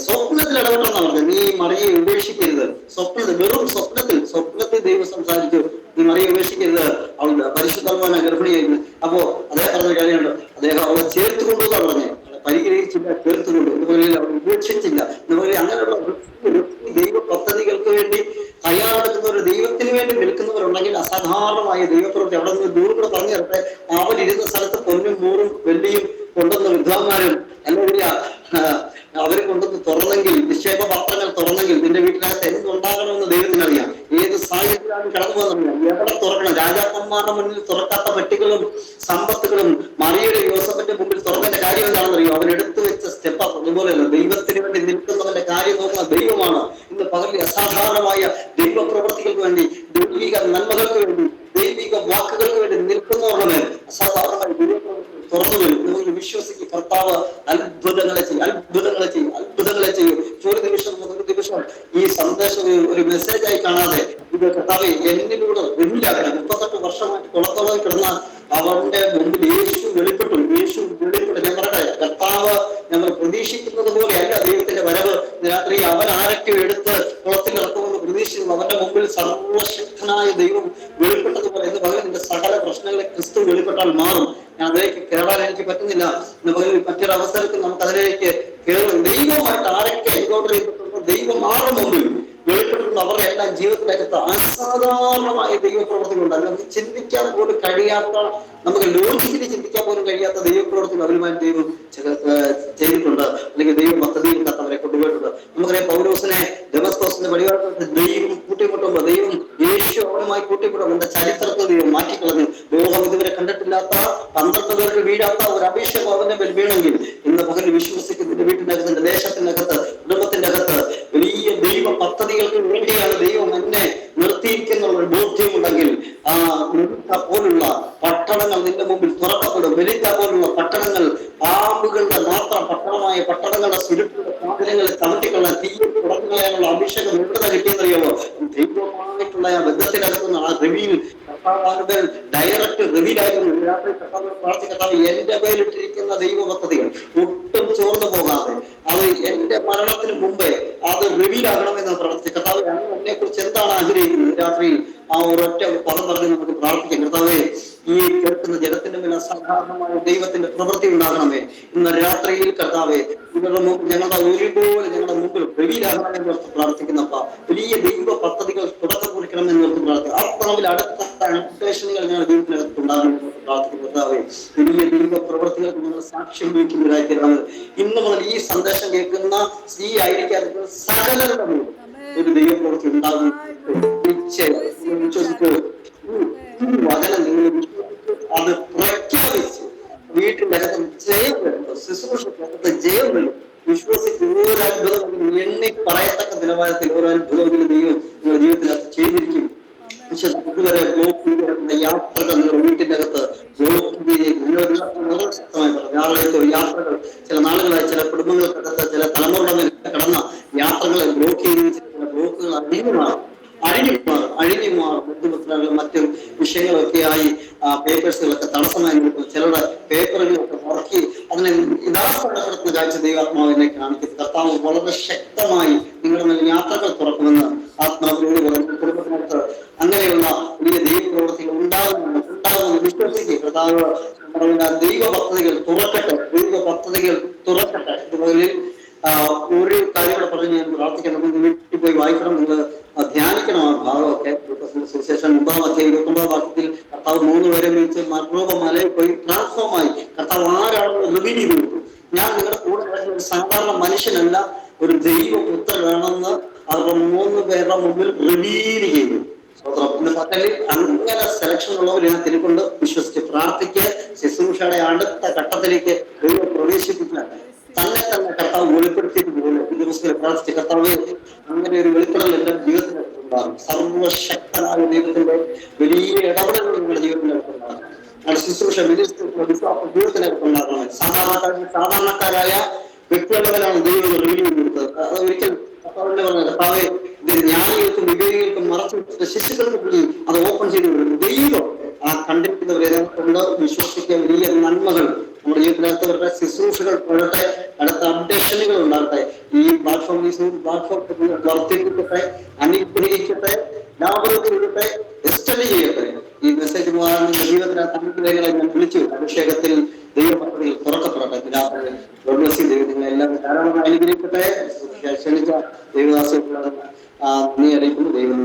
സ്വപ്നത്തിൽ ഇടപെട്ടെന്നാണ് പറഞ്ഞത്. നീ മറിയെ ഉപേക്ഷിക്കരുത്. വെറും സ്വപ്നത്തിൽ ദൈവം സംസാരിച്ചു, നീ മറിയെ ഉപേക്ഷിക്കരുത്, അവൾ പരിശുദ്ധമായ ഗർഭിണിയായിരുന്നു. അപ്പോ അദ്ദേഹം പറഞ്ഞ കാര്യമുണ്ട്, അദ്ദേഹം അവളെ ചേർത്ത് കൊണ്ടുവന്നാണ് പറഞ്ഞത്. പരിഗ്രഹിച്ചില്ല, ചേർത്തുകൊണ്ട് ഇതുപോലെ അവർ ഉപേക്ഷിച്ചില്ല. ഇതുപോലെ അങ്ങനെയുള്ള ദൈവ പദ്ധതികൾക്ക് വേണ്ടി തയ്യാറെടുക്കുന്നവർ, ദൈവത്തിന് വേണ്ടി നിൽക്കുന്നവരുണ്ടെങ്കിൽ അസാധാരണമായ ദൈവപ്രവൃത്തി. അവിടെ നിന്ന് ദൂരം പറഞ്ഞു തരട്ടെ. അവരിരുന്ന സ്ഥലത്ത് പൊന്നും മൂറും വെള്ളിയും കൊണ്ടുവന്ന വിദ്വാന്മാരും അല്ലെങ്കിൽ അവരെ കൊണ്ടുവന്ന് തുറന്നെങ്കിൽ, നിക്ഷേപ പാത്രങ്ങൾ തുറന്നെങ്കിൽ നിന്റെ വീട്ടിനകത്ത് എന്തുണ്ടാകണമെന്ന് ദൈവത്തിനറിയാം. ഏത് സാഹചര്യത്തിലാണ് കടന്നു പോകുന്നറിയാം. എവിടെ തുറക്കണം? രാജാക്കന്മാരുടെ മുന്നിൽ തുറക്കാത്ത പെട്ടികളും സമ്പത്തുകളും മറിയയുടെ യോസഫിന്റെ മുമ്പിൽ തുറന്നതിന്റെ കാര്യം എന്താണെന്നറിയോ? അവൻ എടുത്തു വെച്ച സ്റ്റെപ്പ്. അതുപോലെയല്ല, ദൈവത്തിന് വേണ്ടി നിൽക്കുന്നവന്റെ കാര്യം നോക്കുന്ന ദൈവമാണ്. ഇന്ന് പകലിൽ അസാധാരണമായ ദൈവ പ്രവൃത്തികൾക്ക് വേണ്ടി, ദൈവിക നന്മകൾക്ക് വേണ്ടി, ദൈവിക വാക്കുകൾക്ക് വേണ്ടി നിൽക്കുന്നവരുടെ മേൽ അസാധാരണമായ ദൈവപ്രവൃത്തി തുറന്നു തുറന്നു വരും. നമുക്ക് വിശ്വസിക്കും കർത്താവ് അത്ഭുതങ്ങളെ ചെയ്യും, അത്ഭുതങ്ങളെ ചെയ്യും, അത്ഭുതങ്ങളെ ചെയ്യും. ഒരു നിമിഷം ഒരു ദിവസം ഈ സന്ദേശം ഒരു മെസ്സേജായി കാണാതെ ഇത് കർത്താവ് എന്നിലൂടെ വെളിയാക്കണം. 38 വർഷമായിട്ട് കുളത്തോളം കിടന്ന അവന്റെ മുമ്പിൽ യേശു വെളിപ്പെട്ടു. ഞാൻ പറയട്ടെ, കർത്താവ് ഞങ്ങൾ പ്രതീക്ഷിക്കുന്നത് പോലെയല്ല ദൈവത്തിന്റെ വരവ്. രാത്രി അവൻ ആരൊക്കെ എടുത്ത് കുളത്തിൽ ഇറക്കുമെന്ന് പ്രതീക്ഷിക്കുന്നു. അവന്റെ മുമ്പിൽ സർവശക്തനായ ദൈവം വെളിപ്പെട്ടതുപോലെ എന്ന് പകരം നിന്റെ സകല പ്രശ്നങ്ങളെ ക്രിസ്തു വെളിപ്പെട്ടാൽ മാറും. ഞാൻ അതിലേക്ക് കയറാൻ എനിക്ക് പറ്റുന്നില്ല. എന്ന് പകരം മറ്റൊരു അവസരത്തിൽ നമുക്ക് അതിലേക്ക് കയറും. ദൈവമായിട്ട് ആരൊക്കെ എൻകൗണ്ടർ ചെയ്തിട്ടുണ്ടോ ദൈവം ആരുടെ മുമ്പിൽ വെളിപ്പെട്ടിട്ടുണ്ട് അവരുടെ എല്ലാം ജീവിതത്തിനകത്ത് അസാധാരണമായ ദൈവപ്രവർത്തികളുണ്ട്. അത് നമുക്ക് ചിന്തിക്കാൻ പോലും കഴിയാത്ത, നമുക്ക് ലോജിക്കലി ചിന്തിക്കാൻ പോലും കഴിയാത്ത ദൈവപ്രവർത്തികൾ അവരുമായി ദൈവം ചെയ്തിട്ടുണ്ട്, അല്ലെങ്കിൽ ദൈവം പദ്ധതിയിലിനകത്ത് അവരെ കൊണ്ടുപോയിട്ടുണ്ട്. നമുക്കറിയാം പൗലോസിനെ ഡെമസ്കോസിന്റെ വഴിപാട് ദൈവം കൂട്ടിമുട്ടുമ്പോൾ ദൈവം യേശു അവനുമായി കൂട്ടിമുട്ടും. അവന്റെ ചരിത്രത്തെ ദൈവം മാറ്റിക്കളഞ്ഞു. ലോകം ഇതുവരെ കണ്ടിട്ടില്ലാത്ത 12 പേർക്ക് വീഴാത്ത ഒരു അഭിഷേകം അവന്റെ മേൽ വീണെങ്കിൽ ഇന്ന് പകൽ വിശ്വസിക്കുന്നതിന്റെ വീട്ടിനകത്ത്, എന്റെ ദേശത്തിനകത്ത്, കുടുംബത്തിന്റെ അകത്ത് വലിയ ദൈവ പദ്ധതികൾക്ക് വേണ്ടിയാണ് ദൈവം എന്നെ നിർത്തിയിരിക്കുന്ന ഒരു ബോധ്യമുണ്ടെങ്കിൽ ആ മെലിത്ത പോലുള്ള പട്ടണങ്ങൾ നിന്റെ മുമ്പിൽ തുറക്കപ്പെടും. മെലിത്ത പോലുള്ള പട്ടണങ്ങൾ പാമ്പുകളുടെ മാത്രം പട്ടണമായ പട്ടണങ്ങളുടെ സുരക്ഷയുടെ സാധനങ്ങളെ തമട്ടിക്കളയാൻ, തീയിൽ തുടങ്ങാനുള്ള അഭിഷേകം എവിടെ കിട്ടിയെന്നറിയാമോ? ദൈവമായിട്ടുള്ള ആ ബന്ധത്തിനകത്തുന്ന ആ റിവ്യൂ കർത്താവിന്റെ ഡയറക്റ്റ് റിവ്യൂലായിരുന്നു. രാത്രി കർത്താവ് പ്രാർത്ഥിക്കർത്താവ് എന്റെ പേരിട്ടിരിക്കുന്ന ദൈവ പദ്ധതികൾ ഒട്ടും ചോർന്നു പോകാതെ അത് എന്റെ മരണത്തിന് മുമ്പേ അത് റിവീലാകണമെന്ന് പ്രാർത്ഥിച്ചു. കർത്താവ് എന്നെ കുറിച്ച് എന്താണ് ആഗ്രഹിക്കുന്നത്? രാത്രിയിൽ ആ ഒരൊറ്റ പദം പറഞ്ഞ് നമുക്ക് പ്രാർത്ഥിക്കാം. കർത്താവേ, ഈ കേൾക്കുന്ന ജനത്തിന്റെ മേൽ അസാധാരണമായ ദൈവത്തിന്റെ പ്രവൃത്തി ഉണ്ടാകണമേ. ഇന്ന് രാത്രിയിൽ കർത്താവേ, ഇവരുടെ മുമ്പ് ഞങ്ങളുടെ ഒരുപോലെ ഞങ്ങളുടെ മുമ്പിൽ റിവീലാകണമെന്ന് പ്രാർത്ഥിക്കുന്നപ്പ വലിയ ദൈവ പദ്ധതികൾ തുടക്കം കുറിക്കണമെന്ന് പ്രാർത്ഥിക്കും. ആ തമ്മിൽ അടുത്ത അഡ്മിറ്റേഷനുകൾ ഞങ്ങളുടെ ജീവിതത്തിനകത്ത് ഉണ്ടാകണമെന്ന് പ്രാർത്ഥിക്കുന്നു. കർത്താവേ, വലിയ ദൈവ പ്രവൃത്തികൾക്ക് ഞങ്ങൾ സാക്ഷ്യം വഹിക്കുന്നവരായിരിക്കണം. ഇന്ന് മുതൽ ഈ സന്ദേശം കേൾക്കുന്ന ഈ ആയിരിക്കാത്ത സകലരുടെ മുമ്പിൽ ഒരു ദൈവപ്രവൃത്തി ഉണ്ടാകും. വചനം നിങ്ങൾ അത് പ്രഖ്യാപിച്ച് വീട്ടിന്റെ അകത്ത് ജയം വരുന്നു, ശുശ്രൂഷക്കകത്ത് ജയം വരും. വിശ്വസിക്കുന്ന ഓരോ അത്ഭുതം എണ്ണി പറയത്തക്ക നിലവാരത്തിൽ ഓരോ അത്ഭുതങ്ങളും ദൈവം നിങ്ങളുടെ ജീവിതത്തിനകത്ത് ചെയ്തിരിക്കും. പക്ഷെ ഇതുവരെ ബ്ലോക്ക് ചെയ്തിരുന്ന യാത്രകൾ നിങ്ങളുടെ വീട്ടിന്റെ അകത്ത് ബ്ലോക്ക് ശക്തമായി പറഞ്ഞു. ഞായറാഴ്ച യാത്രകൾ ചില നാളുകളായി ചില കുടുംബങ്ങൾക്കകത്ത് ചില തലമുറകളിൽ കടന്ന യാത്രകളെ ബ്ലോക്ക് ചെയ്ത് ചില ബ്ലോക്കുകൾ അഴിഞ്ഞു മാറും. ബുദ്ധിമുട്ടുകളും മറ്റു വിഷയങ്ങളൊക്കെയായി പേപ്പേഴ്സുകളൊക്കെ തടസ്സമായി നിൽക്കും. ചിലരുടെ പേപ്പറുകളൊക്കെ മുടക്കി അതിനെ യഥാർത്ഥപ്പെടുത്തുന്ന കാഴ്ച ദൈവാത്മാവിനെ കാണിക്കും. കർത്താവ് വളരെ ശക്തമായി നിങ്ങളുടെ മേൽ യാത്രകൾ തുറക്കുമെന്ന് ആത്മാവിനോട് പറഞ്ഞു. കുടുംബത്തിനകത്ത് അങ്ങനെയുള്ള വലിയ ദൈവപ്രവൃത്തികൾ ഉണ്ടാകുമെന്ന് വിശ്വസിക്കുക. കർത്താവ് ദൈവ പദ്ധതികൾ തുറക്കട്ടെ, ദൈവ പദ്ധതികൾ തുറക്കട്ടെ. ഇതുപോലെ ഒരു കാര്യം കൂടെ പറഞ്ഞ് ഞാൻ പ്രാർത്ഥിക്കാം. നമുക്ക് വീട്ടിൽ പോയി വായിക്കണം, നിങ്ങൾ ധ്യാനിക്കണം ആ ഭാഗമൊക്കെ. സുവിശേഷം 9-29 വാക്യത്തിൽ കർത്താവ് 3 പേരെ വിളിച്ച് മർമ്മ മലയിൽ പോയി ട്രാൻസ്ഫോം ആയി. കർത്താവ് ആരാണെന്ന് റിവീൽ ചെയ്തു കൊടുത്തു. ഞാൻ നിങ്ങളുടെ കൂടെ കിടക്കുന്ന ഒരു സാധാരണ മനുഷ്യനല്ല, ഒരു ദൈവപുത്രനാണെന്ന് അവരുടെ 3 പേരുടെ മുമ്പിൽ റിവീൽ ചെയ്തു. ഇന്ന് പകലിൽ അങ്ങനെ സെലക്ഷൻ ഉള്ളവർ ഞാൻ തിരുക്കൊണ്ട് വിശ്വസിച്ച് പ്രാർത്ഥിക്കുക. ശുശ്രൂഷയുടെ അടുത്ത ഘട്ടത്തിലേക്ക് ദൈവം പ്രവേശിപ്പിക്കാൻ തന്നെ കർത്താവ് വെളിപ്പെടുത്തിയിട്ട് പോകുന്നു. ഈ ദിവസത്തിൽ പ്രാർത്ഥിച്ച കർത്താവ് അങ്ങനെ ഒരു വെളിപ്പെടൽ എന്റെ ജീവിതത്തിനകത്തുണ്ടാകും. സർവശക്തനായ ദൈവത്തിന്റെ വലിയ ഇടപെടലുകൾ നിങ്ങളുടെ ജീവിതത്തിനകത്തുണ്ടാകും. ശുശ്രൂഷ ജീവിതത്തിനകത്തുണ്ടാകണം. സാധാരണക്കാരായ വ്യക്തികളാണ് ദൈവം റിവ്യൂ കൊടുത്തത്. അത് ഒരിക്കൽ കർത്താവിന്റെ പറഞ്ഞത്, കർത്താവ് ഇത് ജ്ഞാനികൾക്കും വിവേകികൾക്കും മറച്ചു ശിശുക്കൾക്ക് അത് ഓപ്പൺ ചെയ്ത് കൊടുക്കും. ദൈവം ആ കണ്ടിരിക്കുന്നവരെ കൊണ്ട് വിശ്വസിക്കാൻ വലിയ നന്മകൾ നമ്മുടെ ജീവിതത്തിനകത്തവരുടെ ശുശ്രൂഷകൾ പോലട്ടെ, അടുത്ത അപ്ഡേഷനുകൾ ഉണ്ടാകട്ടെ. ഈ പ്ലാറ്റ്ഫോമിൽ വർദ്ധിപ്പിക്കട്ടെ, അനുഗ്രഹിക്കട്ടെ, ലാഭത്തിലൂടെ എക്സ്റ്റെൻഡ് ചെയ്യട്ടെ. ഈ മെസ്സേജ് നിങ്ങളുടെ ജീവിതത്തിനകത്ത് അനുഗ്രഹങ്ങളെ ഞാൻ വിളിച്ചു. അഭിഷേകത്തിൽ ദൈവപദ്ധതികൾ തുറക്കപ്പെടട്ടെ. ദൈവം എല്ലാം ധാരാളം അനുഗ്രഹിക്കട്ടെ. ക്ഷണിച്ച ദൈവദാസ നീ അറിയിക്കുന്നു. ദൈവം